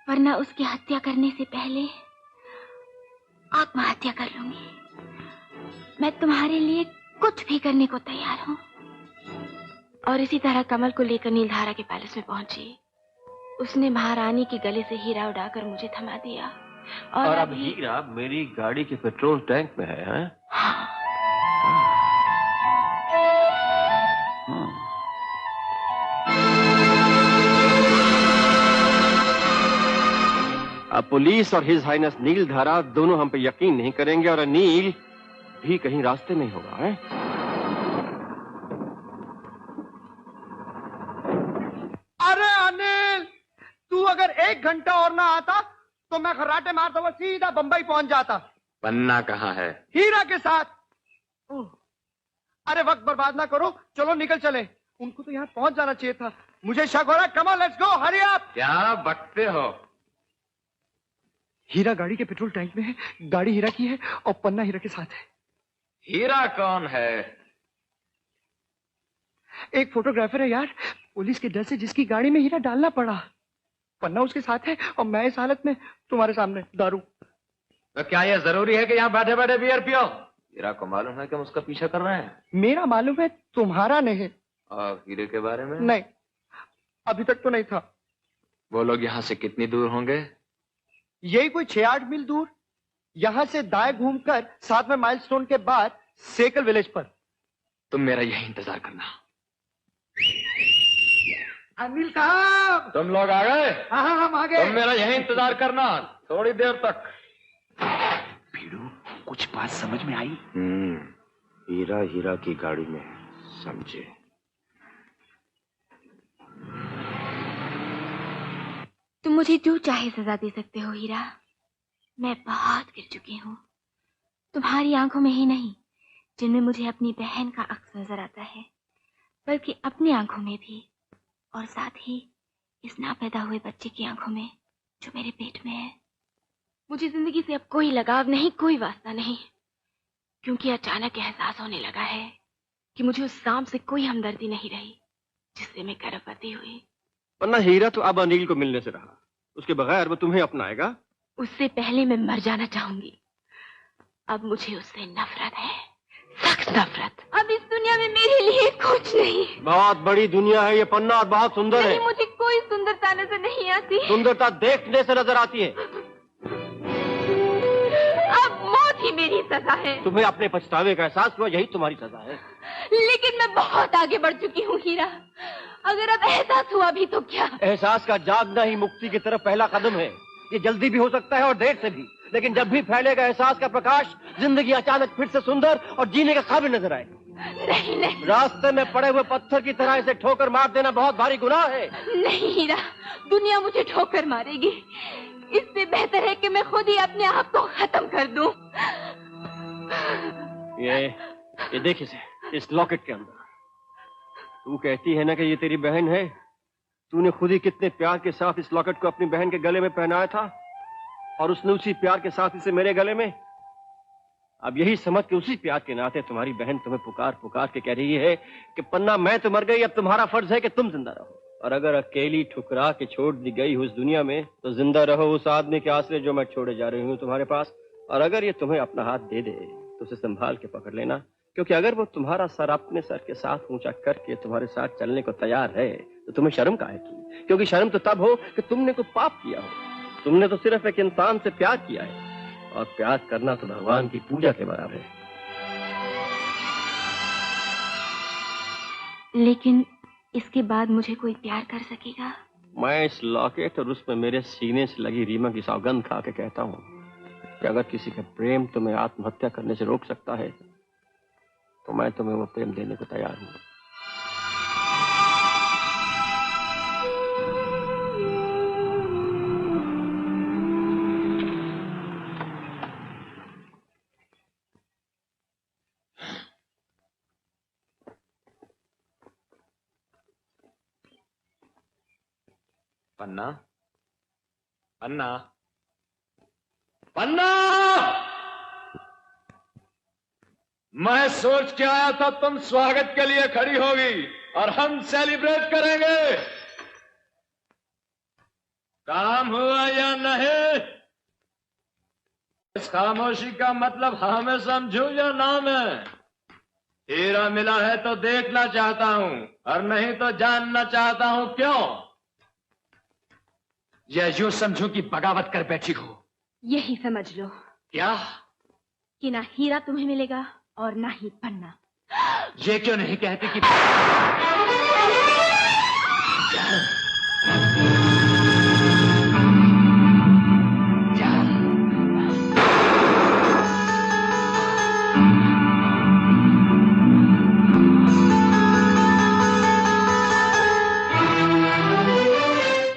वरना उसकी हत्या करने से पहले आत्महत्या कर लूंगी। मैं तुम्हारे लिए कुछ भी करने को तैयार हूँ।
और इसी तरह कमल को लेकर नीलधारा के पैलेस में पहुंची। उसने महारानी के गले से हीरा उड़ाकर मुझे थमा दिया,
और अब हीरा मेरी गाड़ी के पेट्रोल टैंक में है।
हाँ।
अब पुलिस और हिज हाइनेस नीलधारा दोनों हम पे यकीन नहीं करेंगे, और अनिल भी कहीं रास्ते में ही होगा। है?
अरे अनिल, तू अगर 1 घंटा और ना आता तो मैं खर्राटे मारता हुआ सीधा बंबई पहुंच जाता।
पन्ना कहाँ है?
हीरा के साथ। अरे वक्त बर्बाद ना करो, चलो निकल चले। उनको तो यहाँ पहुंच जाना चाहिए था। मुझे शक हो रहा है। Come on, let's go, hurry up.
क्या बकते हो?
हीरा गाड़ी के पेट्रोल टैंक में है, गाड़ी हीरा की है और पन्ना हीरा के साथ है।
हीरा कौन है?
एक फोटोग्राफर है यार, पुलिस के डर से जिसकी गाड़ी में हीरा डालना पड़ा। पन्ना उसके साथ है और मैं इस हालत में तुम्हारे सामने दारू।
तो क्या यह जरूरी है कि यहाँ बैठे बैठे बियर पियो? हीरा को मालूम है कि हम उसका पीछा कर रहे हैं?
मेरा मालूम है, तुम्हारा नहीं।
और हीरे के बारे में?
नहीं, अभी तक तो नहीं था।
वो लोग यहाँ से कितनी दूर होंगे?
यही कोई 6-8 मील दूर। यहाँ से दाएं घूमकर 7वें माइलस्टोन के बाद सेकल विलेज पर।
तुम मेरा यही इंतजार करना।
अनिल साहब,
तुम लोग आ गए?
हाँ, हम आ गए।
तुम मेरा यही इंतजार करना थोड़ी देर तक।
भीड़ू, कुछ बात समझ में आई?
हीरा हीरा की गाड़ी में, समझे?
तुम मुझे जो चाहे सजा दे सकते हो हीरा। मैं बहुत गिर चुकी हूँ, तुम्हारी आंखों में ही नहीं, जिनमें मुझे अपनी बहन का अक्स नजर आता है, बल्कि अपनी आंखों में भी, और साथ ही इस ना पैदा हुए बच्चे की आंखों में जो मेरे पेट में है। मुझे जिंदगी से अब कोई लगाव नहीं, कोई वास्ता नहीं, क्योंकि अचानक एहसास होने लगा है कि मुझे उस सांप से कोई हमदर्दी नहीं रही जिससे मैं गर्भवती हुई।
वरना हीरा तो अब अनिल को मिलने से रहा, उसके बगैर वो तुम्हें अपनाएगा?
उससे पहले मैं मर जाना चाहूंगी। अब मुझे उससे नफरत है, सख्त नफरत। अब इस दुनिया में मेरे लिए कुछ नहीं।
बहुत बड़ी दुनिया है ये पन्ना, और बहुत सुंदर है।
मुझे कोई सुंदरता नजर नहीं आती।
सुंदरता देखने से नजर आती है।
अब मौत ही मेरी सजा है।
तुम्हें अपने पछतावे का एहसास हुआ, यही तुम्हारी सजा है।
लेकिन मैं बहुत आगे बढ़ चुकी हूँ हीरा। अगर अब एहसास हुआ भी तो क्या?
एहसास का जागना ही मुक्ति की तरफ पहला कदम है। ये जल्दी भी हो सकता है और देर से भी, लेकिन जब भी फैलेगा एहसास का प्रकाश, जिंदगी अचानक फिर से सुंदर और जीने का काबिल नजर आएगा।
नहीं नहीं,
रास्ते में पड़े हुए पत्थर की तरह इसे ठोकर मार देना बहुत भारी गुनाह है।
नहीं हीरा, दुनिया मुझे ठोकर मारेगी। इससे बेहतर है कि मैं खुद ही अपने आप को खत्म कर दूं।
ये देख इसे, इस लॉकेट के अंदर। तू कहती है ना कि ये तेरी बहन है। तूने खुद ही कितने प्यार के साथ इस लॉकेट को अपनी बहन के गले में पहनाया था, और उसने उसी प्यार के साथ इसे मेरे गले में। अब यही समझ के उसी प्यार के नाते तुम्हारी बहन तुम्हें पुकार पुकार के कह रही है कि पन्ना मैं तो मर गई, अब तुम्हारा फर्ज है कि तुम जिंदा रहो। और अगर अकेली ठुकरा के छोड़ दी गई हो इस दुनिया में, तो जिंदा रहो उस आदमी के आसरे जो मैं छोड़े जा रही हूँ तुम्हारे पास। और अगर ये तुम्हें अपना हाथ दे दे तो उसे संभाल के पकड़ लेना, क्योंकि अगर वो तुम्हारा सर अपने सर के साथ ऊंचा करके तुम्हारे साथ चलने को तैयार है तो तुम्हें शर्म काहे की? क्योंकि शर्म तो तब हो कि तुमने कोई पाप किया हो। तुमने तो सिर्फ एक इंसान से प्यार किया है, और प्यार करना तो भगवान की पूजा के बराबर है।
लेकिन इसके बाद मुझे कोई प्यार कर सकेगा?
मैं इस लॉकेट और उसमें मेरे सीने से लगी रीमा की सौगंध खा के कहता हूँ कि अगर किसी का प्रेम तुम्हें आत्महत्या करने से रोक सकता है तो मैं तुम्हें वो प्रेम देने को तैयार हूँ।
पन्ना, पन्ना, पन्ना! मैं सोच के आया था तुम स्वागत के लिए खड़ी होगी और हम सेलिब्रेट करेंगे। काम हुआ या नहीं? इस खामोशी का मतलब हाँ में समझूं या ना में? हीरा मिला है तो देखना चाहता हूं और नहीं तो जानना चाहता हूं क्यों।
या यूं समझो कि बगावत कर बैठी हो।
यही समझ लो।
क्या?
कि ना हीरा तुम्हें मिलेगा और ना ही पन्ना।
ये क्यों नहीं कहती कि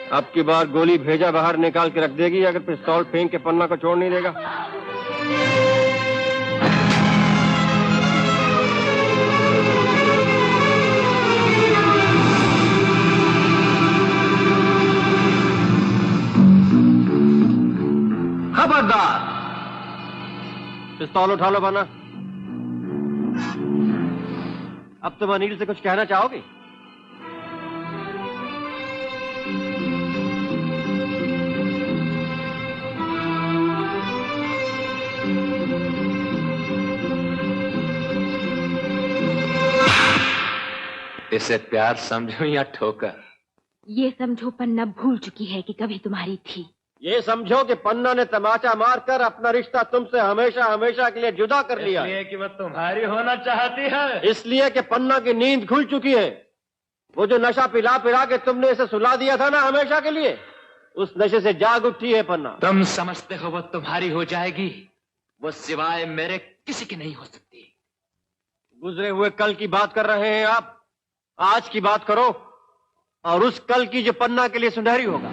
अब की बार गोली भेजा बाहर निकाल के रख देगी अगर पिस्तौल फेंक के पन्ना को छोड़ नहीं देगा। खबरदार! पिस्तौल उठा लो पन्ना। अब तुम अनिल से कुछ कहना चाहोगे?
इसे प्यार समझो या ठोकर?
ये समझो पन्ना भूल चुकी है कि कभी तुम्हारी थी।
ये समझो कि पन्ना ने तमाचा मारकर अपना रिश्ता तुमसे हमेशा हमेशा के लिए जुदा कर लिया।
इसलिए कि वह तुम्हारी होना चाहती है।
इसलिए कि पन्ना की नींद खुल चुकी है। वो जो नशा पिला पिला के तुमने इसे सुला दिया था ना हमेशा के लिए, उस नशे से जाग उठी है पन्ना।
तुम समझते हो वो तुम्हारी हो जाएगी? वो सिवाय मेरे किसी की नहीं हो सकती।
गुजरे हुए कल की बात कर रहे हैं आप। आज की बात करो और उस कल की जो पन्ना के लिए सुनहरी होगा।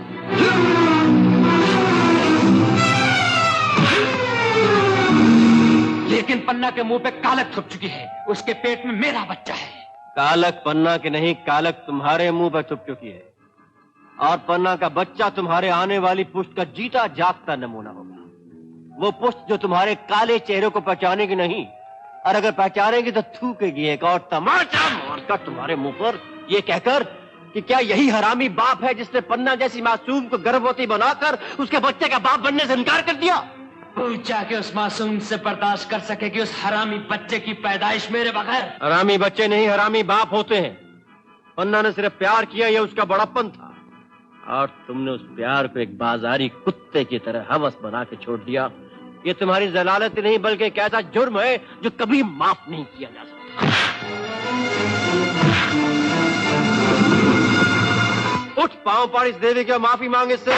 लेकिन पन्ना के मुंह पे कालक थुप चुकी है। उसके पेट में मेरा बच्चा है।
कालक पन्ना के नहीं, कालक तुम्हारे मुंह पर थुप चुकी है और पन्ना का बच्चा तुम्हारे आने वाली पुष्ट का जीता जागता नमूना होगा। वो पुष्ट जो तुम्हारे काले चेहरे को पहचानेगी नहीं, और अगर पहचानेगी तो थूकेगी एक और तमाचा मारकर तुम्हारे मुंह पर, ये कहकर कि क्या यही हरामी बाप है जिसने पन्ना जैसी मासूम को गर्भवती बनाकर उसके बच्चे का बाप बनने से इनकार कर दिया?
पूछा कि उस मासूम से बर्दाश्त कर सकेगी उस हरामी बच्चे की पैदाइश मेरे बगैर?
हरामी बच्चे नहीं, हरामी बाप होते हैं। पन्ना ने सिर्फ प्यार किया, यह उसका बड़प्पन था, और तुमने उस प्यार को एक बाजारी कुत्ते की तरह हवस बना के छोड़ दिया। ये तुम्हारी जलालत नहीं बल्कि एक ऐसा जुर्म है जो कभी माफ नहीं किया जा सकता। उठ, पांव पाड़ इस देवी की माफी मांग इससे।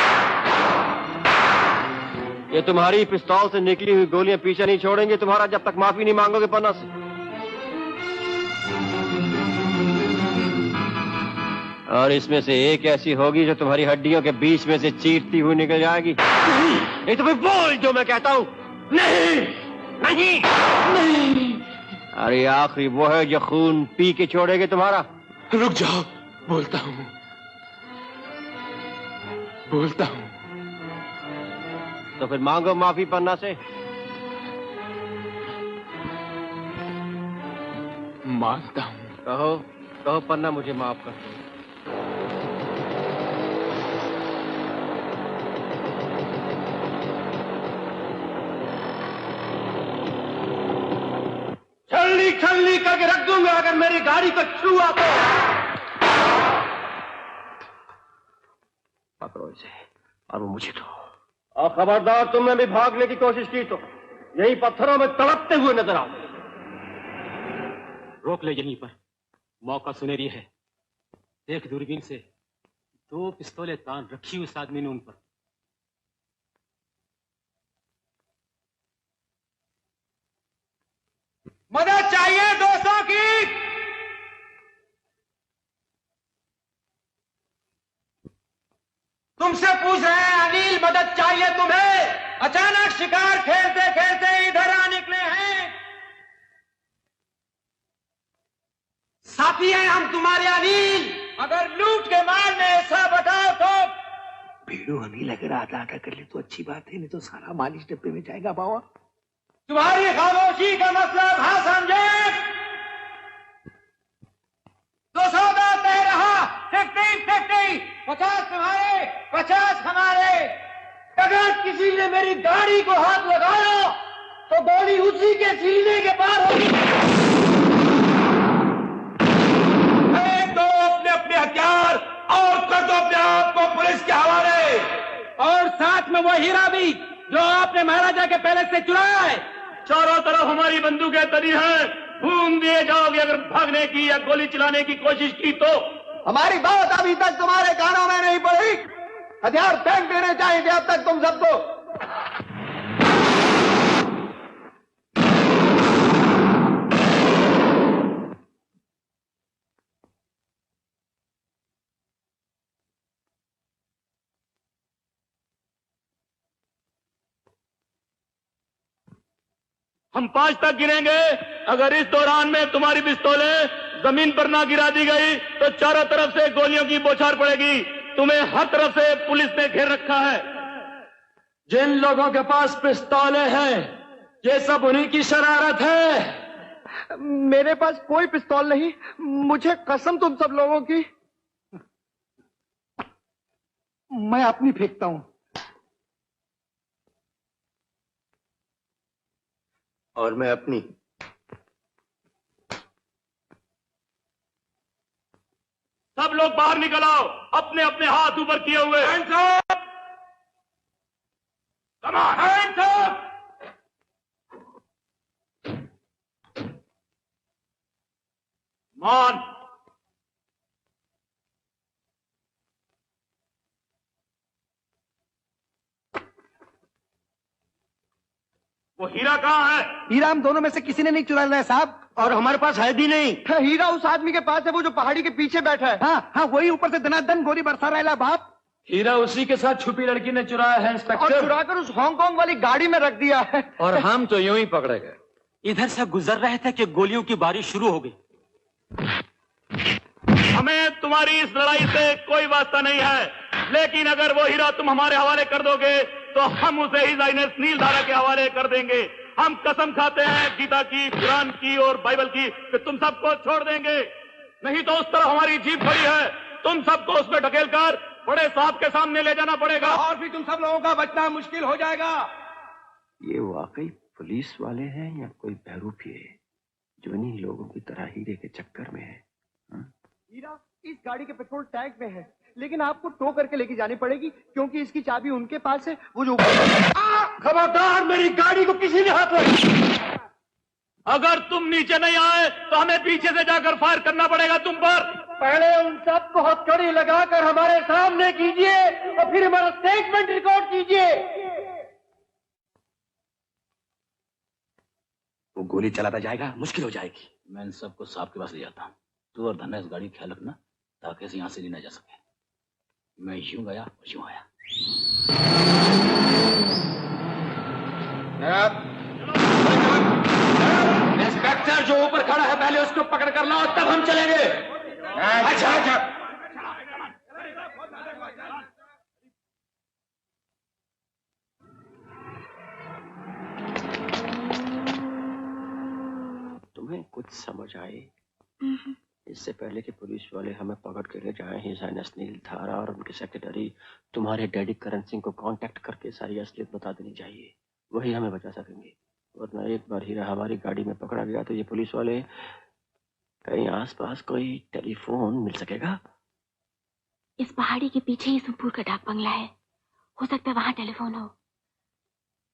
ये तुम्हारी पिस्तौल से निकली हुई गोलियां पीछे नहीं छोड़ेंगे तुम्हारा जब तक माफी नहीं मांगोगे पन्ना से। और इसमें से एक ऐसी होगी जो तुम्हारी हड्डियों के बीच में से चीरती हुई निकल जाएगी। नहीं तो फिर बोल जो मैं कहता हूं। नहीं नहीं नहीं। अरे आखिरी वो है जो खून पी के छोड़ेगी तुम्हारा।
रुक जाओ, बोलता हूं बोलता हूं।
तो फिर मांगो माफी पन्ना से।
मांगता हूं।
कहो कहो पन्ना मुझे माफ कर दो। छलनी छलनी करके रख दूंगा अगर मेरी गाड़ी को छुआ तो। पकड़ो इसे और वो मुझे दो। और खबरदार तुमने भी भागने की कोशिश की तो यही पत्थरों में तड़पते हुए नजर आओ।
रोक ले यहीं पर, मौका सुनहरी है। देख दूरबीन से 2 पिस्तौलें तान रखी उस आदमी ने उन पर।
मदद चाहिए दोस्तों की। तुमसे पूछ रहे हैं अनिल, मदद चाहिए तुम्हें? अचानक शिकार खेलते खेलते इधर आ निकले हैं। साथी हैं हम तुम्हारे अनिल, अगर लूट के माल में ऐसा बताओ तो।
भीड़ू अनिल अगर आधा आधा कर ले तो अच्छी बात है, नहीं तो सारा माल इस डब्बे में जाएगा बाबा।
तुम्हारी खामोशी का मतलब हाँ समझे। 200 तय रहा, 50-50, 50 तुम्हारे 50 हमारे। अगर किसी ने मेरी गाड़ी को हाथ लगाया तो गोली उसी के सीने के पार होगी। दो अपने अपने हथियार और कर दो अपने आप को पुलिस के हवाले। और साथ में वो हीरा भी जो आपने महाराजा के पैलेस से चुराया है। चारों तरफ हमारी बंदूकें तनी हैं, घूम दिए जाओगे अगर भागने की या गोली चलाने की कोशिश की तो। हमारी बात अभी तक तुम्हारे कानों में नहीं पड़ी। हथियार फेंक देने चाहिए अब तक तुम सबको।
हम 5 तक गिनेंगे। अगर इस दौरान में तुम्हारी पिस्तौलें जमीन पर ना गिरा दी गई तो चारों तरफ से गोलियों की बौछार पड़ेगी। तुम्हें हर तरफ से पुलिस ने घेर रखा है।
जिन लोगों के पास पिस्तौलें हैं, ये सब उन्हीं की शरारत है। मेरे पास कोई पिस्तौल नहीं, मुझे कसम तुम सब लोगों की। मैं अपनी फेंकता हूं।
और मैं अपनी।
सब लोग बाहर निकल आओ, अपने अपने हाथ ऊपर किए हुए। Come on, hands up! Come on. वो हीरा कहाँ है?
हीरा हम दोनों में से किसी ने नहीं चुराया है साहब। और हमारे पास है भी नहीं। हीरा उस आदमी के पास है, वो जो पहाड़ी के पीछे बैठा है। हाँ हाँ, वही ऊपर से दनादन गोली बरसा रहा है बाप। हीरा उसी के साथ छुपी लड़की ने चुराया है इंस्पेक्टर। और चुराकर उस हांगकांग वाली गाड़ी में रख दिया है।
और हम तो यूं ही पकड़े गए। इधर से गुजर रहे थे कि गोलियों की बारिश शुरू हो गई।
हमें तुम्हारी इस लड़ाई से कोई वास्ता नहीं है, लेकिन अगर वो हीरा तुम हमारे हवाले कर दोगे तो हम उसे हिज हाइनेस नीलधारा के हवाले कर देंगे। हम कसम खाते हैं गीता की, कुरान की और बाइबल की कि तुम सबको छोड़ देंगे। नहीं तो उस तरफ हमारी जीप खड़ी है, तुम सबको उसमें ढकेल कर बड़े साहब के सामने ले जाना पड़ेगा। और फिर तुम सब लोगों का बचना मुश्किल हो जाएगा।
ये वाकई पुलिस वाले हैं या कोई बहरूपी है जो इन्हीं लोगों की तरह हीरे के चक्कर में है?
हीरा इस गाड़ी के पेट्रोल टैंक में है, लेकिन आपको टो करके लेके जानी पड़ेगी क्योंकि इसकी चाबी उनके पास है। वो जो खबरदार, मेरी गाड़ी को किसी ने हाथ लगा।
अगर तुम नीचे नहीं आए तो हमें पीछे से जाकर फायर करना पड़ेगा तुम पर।
पहले उन सबको हथकड़ी लगाकर हमारे सामने कीजिए और फिर हमारा स्टेटमेंट रिकॉर्ड कीजिए।
वो गोली चलाता जाएगा, मुश्किल हो जाएगी।
मैं इन सबको साहब के पास ले जाता हूँ। तू और धन्ना इस गाड़ी का ख्याल रखना ताकि इसे यहाँ से ले ना जा सके। मैं यूं गया और यूं आया।
इंस्पेक्टर जो ऊपर खड़ा है पहले उसको पकड़ कर लाओ, तब हम चलेंगे। अच्छा अच्छा।
तुम्हें कुछ समझ आए? इससे पहले कि पुलिस वाले हमें पकड़ के ले जाएं, हिज हाइनेस नीलधारा और उनके सेक्रेटरी तुम्हारे डैडी करण सिंह को कांटेक्ट करके सारी असलियत बता देनी चाहिए। वही हमें बचा सकेंगे। वरना एक बार हीरा हमारी गाड़ी में पकड़ा गया तो ये पुलिस वाले कहीं आसपास कोई टेलीफोन मिल सकेगा?
इस पहाड़ी के पीछे ही सुमपुर का डाक बंगला है, हो सकता है वहां टेलीफोन हो।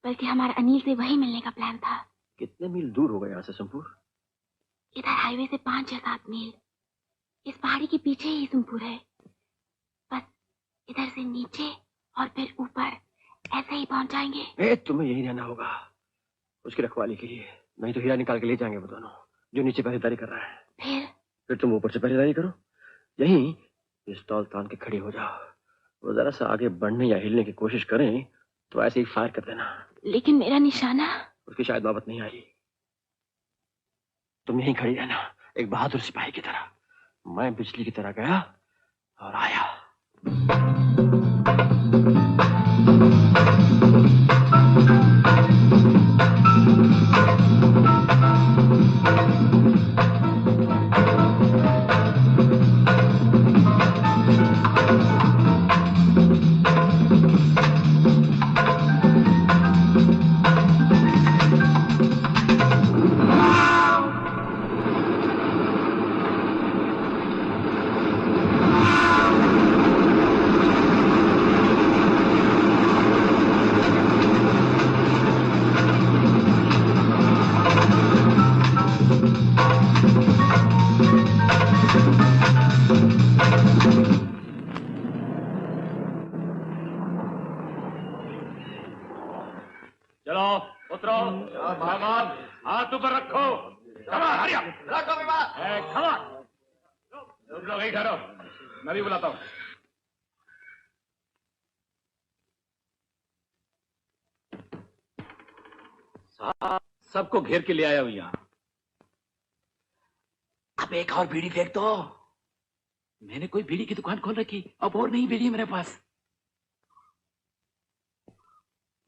बल्कि हमारा अनिल से वही मिलने का प्लान था।
कितने मील दूर होगा यहाँ से सोमपुर?
इधर हाईवे से 5 या 7 मील। इस पहाड़ी के पीछे ही सोमपुर है। बस इधर से नीचे और फिर ऊपर ऐसे ही पहुंच जाएंगे।
तुम्हें यही रहना होगा उसकी रखवाली के लिए, नहीं तो हीरा निकाल के ले जाएंगे वो दोनों जो नीचे पहरेदारी कर रहा है। फिर तुम ऊपर से पहरेदारी करो, यहीं पिस्तौल तान के खड़े हो जाओ। वो जरा सा आगे बढ़ने या हिलने की कोशिश करें तो ऐसे ही फायर कर देना।
लेकिन मेरा निशाना?
उसकी शायद नौबत नहीं आई। तुम यहीं खड़ी रहना एक बहादुर सिपाही की तरह। मैं बिजली की तरह गया और आया।
हाथ ऊपर रखो। वही ठहरो, मैं भी बुलाता हूँ। सबको घेर के ले आया हूँ यहाँ।
अब एक और बीड़ी फेंक दो। मैंने कोई बीड़ी की दुकान खोल रखी, अब और नहीं बीड़ी है मेरे पास।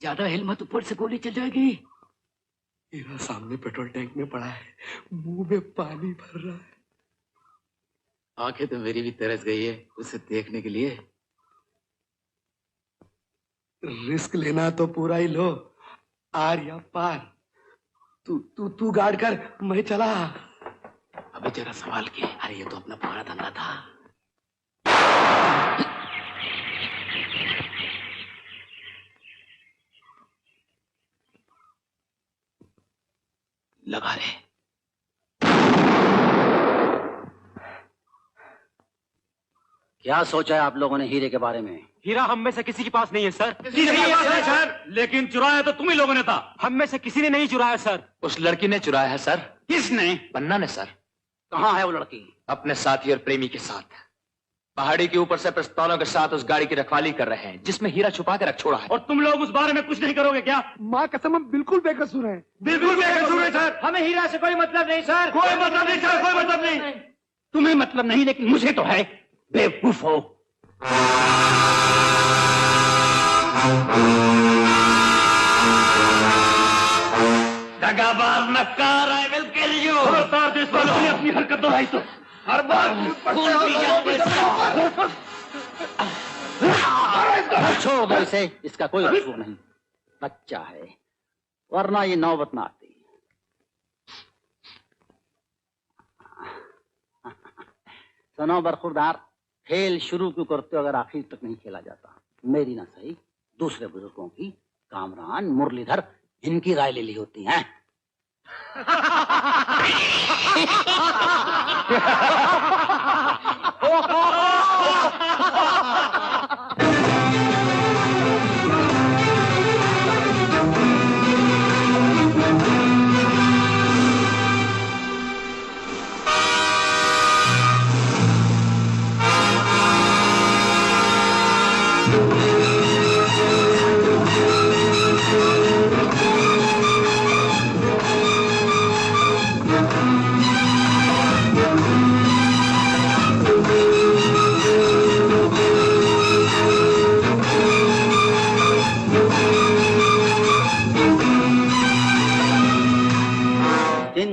ज्यादा हिल मत, ऊपर से गोली चल जाएगी।
हीरा सामने पेट्रोल टैंक में पड़ा है, मुंह में पानी भर रहा है।
आंखें तो मेरी भी तरस गई है उसे देखने के लिए।
रिस्क लेना तो पूरा ही लो, आर या पार। तू गार्ड कर, मैं चला।
अबे जरा सवाल के। अरे ये तो अपना पुराना धंधा था। लगा रहे।
क्या सोचा है आप लोगों ने हीरे के बारे में?
हीरा हम में से किसी के पास नहीं है सर।
किसी के पास नहीं सर, लेकिन चुराया तो तुम ही लोगों ने था।
हम में से किसी ने नहीं चुराया सर।
उस लड़की ने चुराया है सर।
किसने?
पन्ना ने सर।
कहाँ है वो लड़की?
अपने साथी और प्रेमी के साथ पहाड़ी के ऊपर से पिस्तौलों के साथ उस गाड़ी की रखवाली कर रहे हैं जिसमें हीरा छुपा के रख छोड़ा है।
और तुम लोग उस बारे में कुछ नहीं करोगे क्या?
माँ कसम, हम बिल्कुल बेकसूर हैं।
बिल्कुल बेकसूर है सर।
हमें हीरा से कोई मतलब नहीं सर।
कोई मतलब नहीं सर, कोई मतलब नहीं।
तुम्हें मतलब नहीं, लेकिन मुझे तो है। बेवकूफ हो।
दगाबाज नक्कार, I will kill you। खबरदार देश वालों ने अपनी हरकत दोहराई तो हर बार
छोड़ दो इसे, इसका कोई कसूर नहीं, बच्चा है, वरना ये नौबत ना आती। सुनो बरखुरदार, खेल शुरू क्यों करते हो अगर आखिर तक नहीं खेला जाता? मेरी ना सही, दूसरे बुजुर्गों की, कामरान, मुरलीधर, इनकी राय ले ली होती है।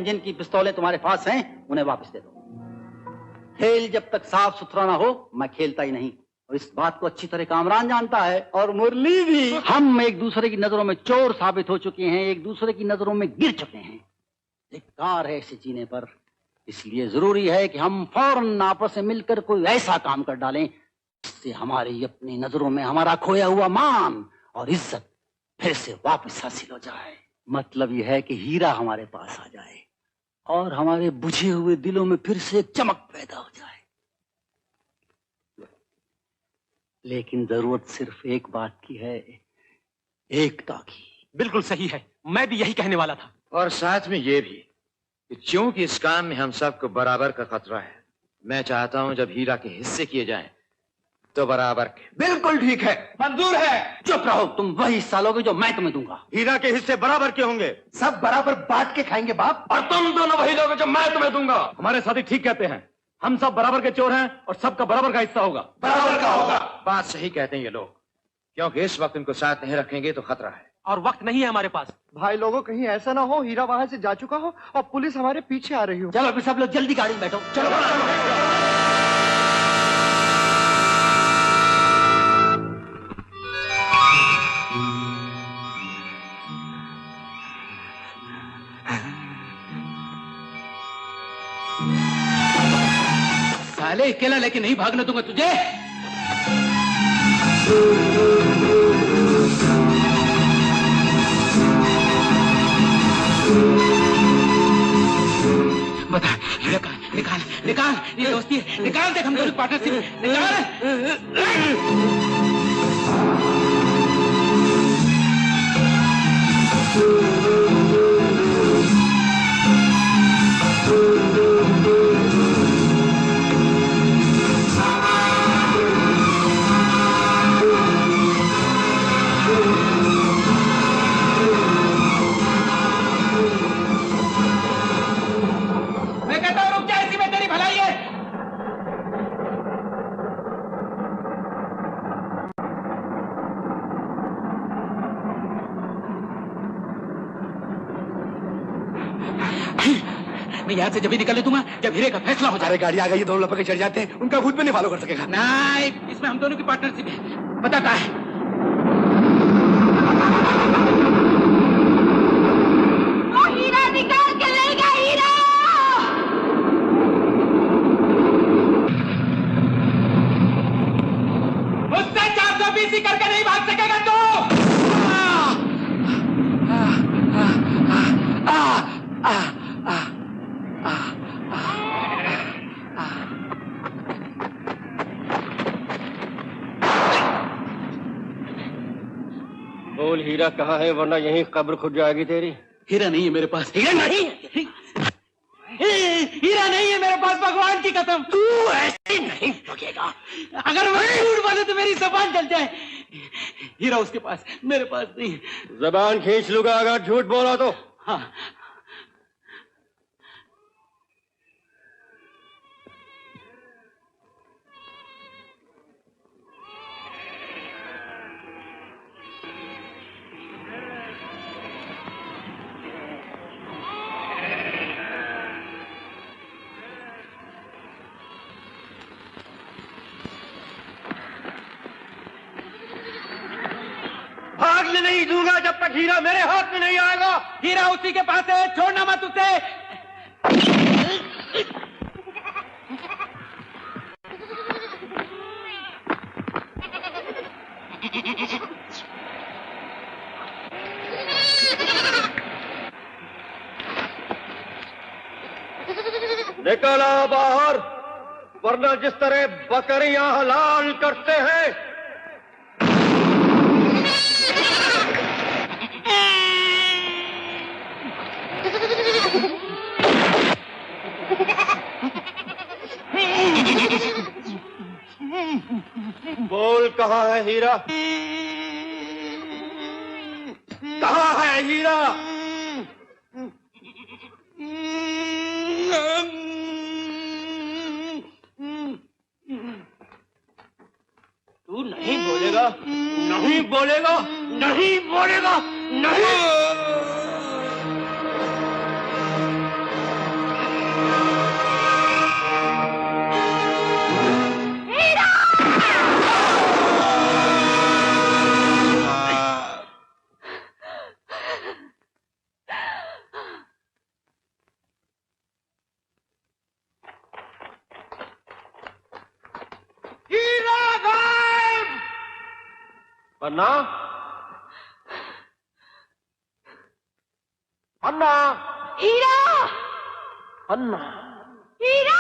जिनकी पिस्तौलें तुम्हारे पास हैं उन्हें वापस दे दो। खेल जब तक साफ सुथरा ना हो मैं खेलता ही नहीं, और इस बात को अच्छी तरह कामरान जानता है और मुरली भी। हम एक दूसरे की नजरों में चोर साबित हो चुके हैं, एक दूसरे की नजरों में गिर चुके हैं। धिक्कार है ऐसे जीने पर, इसलिए जरूरी है कि हम फौरन आपस में मिलकर कोई ऐसा काम कर डालें जिससे हमारी अपनी नजरों में हमारा खोया हुआ मान और इज्जत फिर से वापस हासिल हो जाए। मतलब यह है कि हीरा हमारे पास आ जाए और हमारे बुझे हुए दिलों में फिर से एक चमक पैदा हो जाए। लेकिन जरूरत सिर्फ एक बात की है, एकता की।
बिल्कुल सही है, मैं भी यही कहने वाला था।
और साथ में ये भी कि चूंकि इस काम में हम सबको बराबर का खतरा है, मैं चाहता हूं जब हीरा के हिस्से किए जाएं तो बराबर के।
बिल्कुल ठीक है, मंजूर है।
चुप रहो, तुम वही हिस्सा लोगे जो मैं तुम्हें दूंगा।
हीरा के हिस्से बराबर के होंगे।
सब बराबर बांट के खाएंगे बाप।
और तुम दोनों वही लोगे जो मैं तुम्हें दूंगा।
हमारे साथी ठीक कहते हैं, हम सब बराबर के चोर हैं और सबका बराबर का हिस्सा होगा।
बराबर का होगा।
बात सही कहते हैं ये लोग, क्योंकि इस वक्त इनको साथ नहीं रखेंगे तो खतरा है
और वक्त नहीं है हमारे पास।
भाई लोगों, कहीं ऐसा ना हो हीरा वहां से जा चुका हो और पुलिस हमारे पीछे आ रही हो।
चलो फिर सब लोग जल्दी गाड़ी में बैठो। चलो
साले अकेला लेके नहीं भागने दूंगा तुझे। बता हीरा कहाँ? निकाल निकाल, ये दोस्ती है, निकाल। देख हम दोनों पार्टनरशिप, निकाल। मैं कहता हूँ रुक जा, इसी में तेरी भलाई है। मैं यहाँ से जब भी निकलने दूंगा जब हीरे का फैसला हो जाए।
गाड़ी आ गई, दोनों लपके चढ़ जाते हैं, उनका खुद में नहीं फॉलो कर सकेगा।
नहीं, इसमें हम दोनों की पार्टनरशिप है, बताता है।
वो हीरा निकाल के लेगा, हीरा।
मुझसे 420 करके नहीं भाग सकेगा तू।
बोल हीरा कहाँ है, वरना यहीं कब्र खुद जाएगी तेरी।
हीरा नहीं है मेरे पास। हीरा नहीं है, हीरा नहीं है मेरे पास, भगवान की कसम।
तू ऐसे नहीं भागेगा।
अगर मैं झूठ बोले तो मेरी जबान जल जाए। हीरा उसके पास, मेरे पास नहीं।
जबान खींच लूंगा अगर झूठ बोला तो।
हाँ।
भागने नहीं दूंगा जब तक हीरा मेरे हाथ में नहीं आएगा।
हीरा उसी के पास है, छोड़ना मत उसे।
निकला बाहर, वरना जिस तरह बकरियां हलाल करते हैं। बोल कहाँ है हीरा, कहाँ है हीरा? तू नहीं बोलेगा, नहीं बोलेगा, नहीं बोलेगा, नहीं। पन्ना,
हीरा!
अन्ना!
हीरा!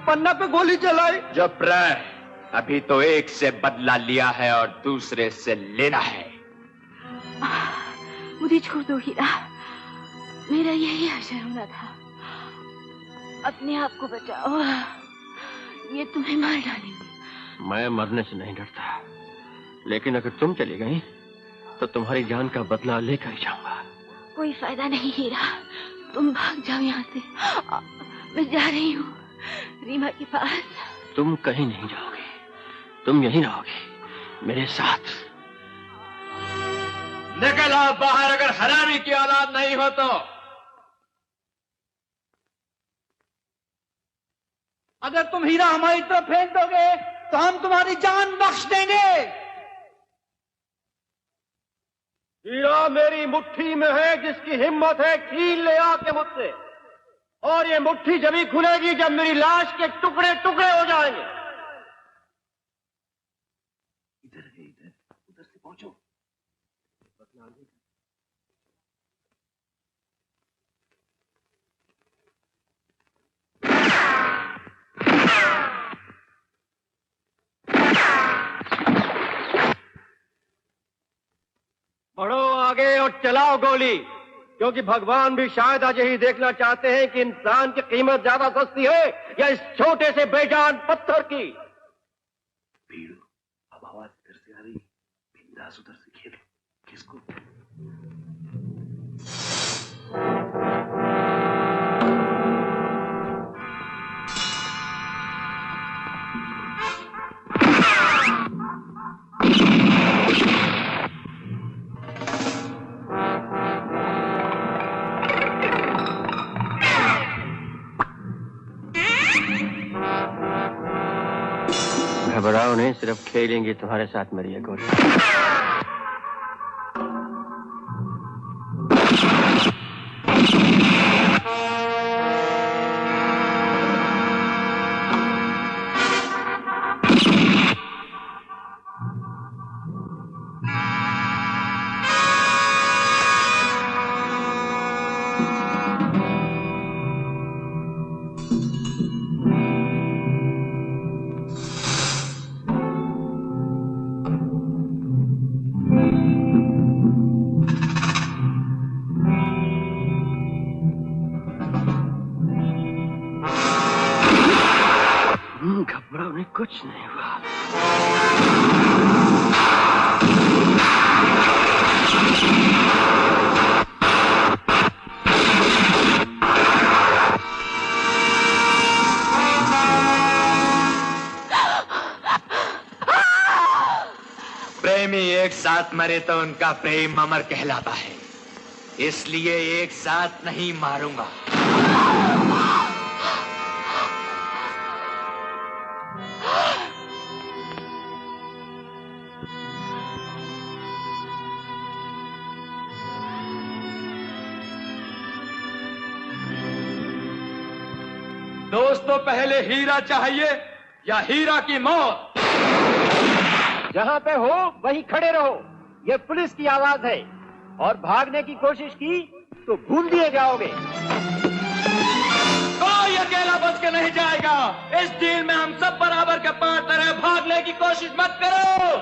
पन्ना पे गोली चलाई।
चुप रह, अभी तो एक से बदला लिया है और दूसरे से लेना है।
मुझे छोड़ दो हीरा, मेरा यही आशय होना था। अपने आप को बचाओ, ये तुम्हें मार डालेंगे।
मैं मरने से नहीं डरता, लेकिन अगर तुम चली गई तो तुम्हारी जान का बदला लेकर ही जाऊंगा।
कोई फायदा नहीं हीरा, तुम भाग जाओ यहाँ से। मैं जा रही हूँ रीमा के पास।
तुम कहीं नहीं जाओगे, तुम यहीं रहोगे मेरे साथ।
निकल आओ बाहर, अगर हरामी की औलाद नहीं हो तो।
अगर तुम हीरा हमारी तरफ फेंक दोगे तो हम तुम्हारी जान बख्श देंगे।
हीरा मेरी मुट्ठी में है, जिसकी हिम्मत है छीन ले आके मुझसे। और ये मुट्ठी जब ही खुलेगी जब मेरी लाश के टुकड़े टुकड़े हो जाएंगे।
इधर है, इधर, उधर से पहुंचो।
बढ़ो आगे और चलाओ गोली, क्योंकि भगवान भी शायद आज यही देखना चाहते हैं कि इंसान की कीमत ज्यादा सस्ती है या इस छोटे से बेजान पत्थर की।
भीड़ो, अब आवाज इधर से आ रही, बिंदास उधर से खेलो। किसको?
घबराओ नहीं, सिर्फ खेलेंगे तुम्हारे साथ मेरी ये गोली। घबराओ नहीं, कुछ नहीं हुआ।
प्रेमी एक साथ मरे तो उनका प्रेम अमर कहलाता है, इसलिए एक साथ नहीं मारूंगा।
दोस्तों, पहले हीरा चाहिए या हीरा की मौत?
जहां पे हो वहीं खड़े रहो, ये पुलिस की आवाज है। और भागने की कोशिश की तो भूल दिए जाओगे।
कोई अकेला बच के नहीं जाएगा। इस डील में हम सब बराबर के पार्टनर हैं। भागने की कोशिश मत करो।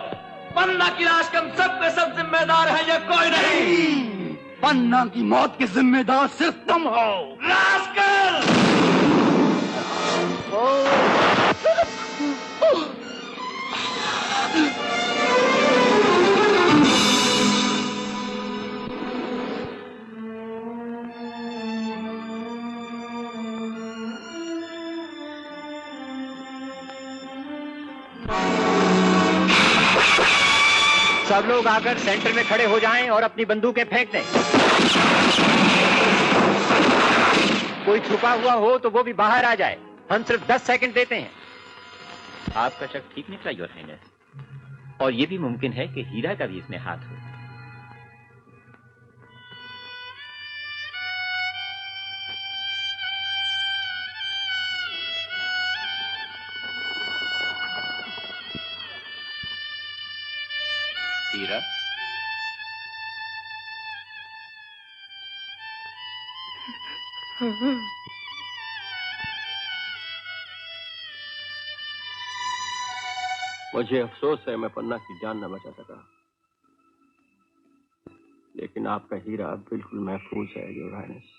पन्ना की लाश के हम सब जिम्मेदार हैं, ये कोई नहीं।
पन्ना की मौत के जिम्मेदार सिर्फ तुम हो।
रास्कल!
सब लोग आकर सेंटर में खड़े हो जाएं और अपनी बंदूकें फेंक दें। कोई छुपा हुआ हो तो वो भी बाहर आ जाए। हम सिर्फ 10 सेकंड देते हैं। आपका शक ठीक निकला योर हाइनेस, और ये भी मुमकिन है कि हीरा का भी इसमें हाथ हो।
हीरा,
मुझे अफसोस है मैं पन्ना की जान न बचा सका, लेकिन आपका हीरा बिल्कुल महफूज है योर हाइनेस।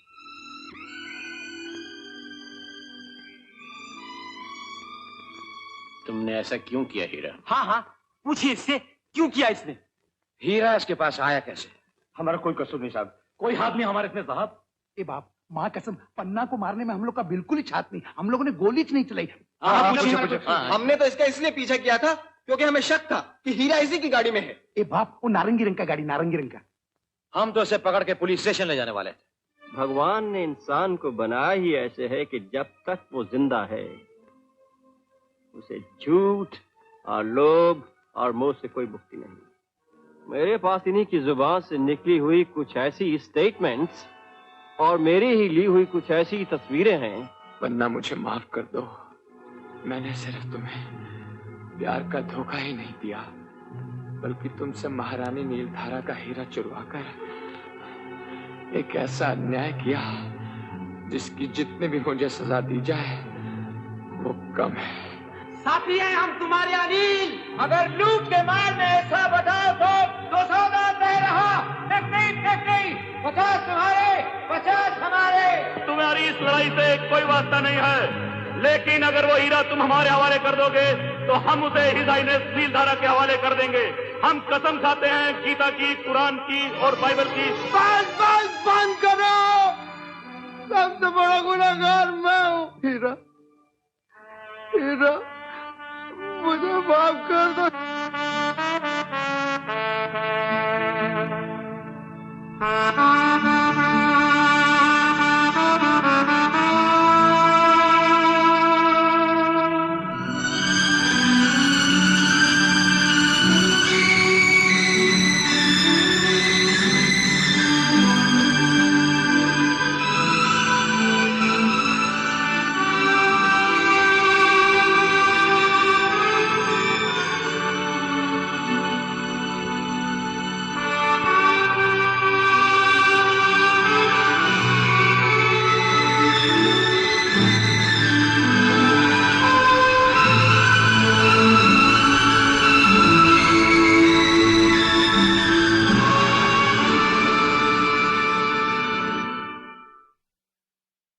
तुमने ऐसा क्यों किया हीरा?
हाँ हाँ, पूछिए इससे, क्यों किया इसने?
हीरा इसके पास आया कैसे?
हमारा कोई कसूर नहीं साहब, कोई हाथ नहीं हमारे इसमें साहब।
ए बाप, माँ कसम, पन्ना को मारने में हम लोग का बिल्कुल ही छात नहीं, हम लोगों ने गोली नहीं चलाई।
हमने तो इसका इसलिए पीछा किया था क्योंकि हमें शक था कि हीरा इसी की गाड़ी में है।
ए बाप, वो नारंगी रंग का गाड़ी, नारंगी रंग का।
हम तो इसे पकड़ के पुलिस स्टेशन ले जाने वाले थे।
भगवान ने इंसान को बनाया ही ऐसे है कि जब तक वो जिंदा है उसे झूठ और लोभ और मोह से कोई मुक्ति नहीं। मेरे पास इन्हीं की जुबान से निकली हुई कुछ ऐसी स्टेटमेंट्स और मेरी ही ली हुई कुछ ऐसी तस्वीरें हैं।
पन्ना, मुझे माफ कर दो, मैंने सिर्फ तुम्हें प्यार का धोखा ही नहीं दिया, बल्कि तुमसे महारानी नीलधारा का हीरा चुरवाकर एक ऐसा अन्याय किया जिसकी जितनी भी मुझे सजा दी जाए वो कम है।
साथी हैं हम तुम्हारे अनिल, अगर लूट के मार में ऐसा बताओ तो 200 दे रहा। नहीं, 50 तुम्हारे, 50 हमारे।
तुम्हारी इस लड़ाई से कोई वास्ता नहीं है, लेकिन अगर वो हीरा तुम हमारे हवाले कर दोगे तो हम उसे हिज हाइनेस नीलधारा के हवाले कर देंगे। हम कसम खाते हैं गीता की, कुरान की और बाइबल की।
बंद करो, सबसे बड़ा गुनहगार मैं हूँ। हीरा, हीरा, मुझे माफ कर दो।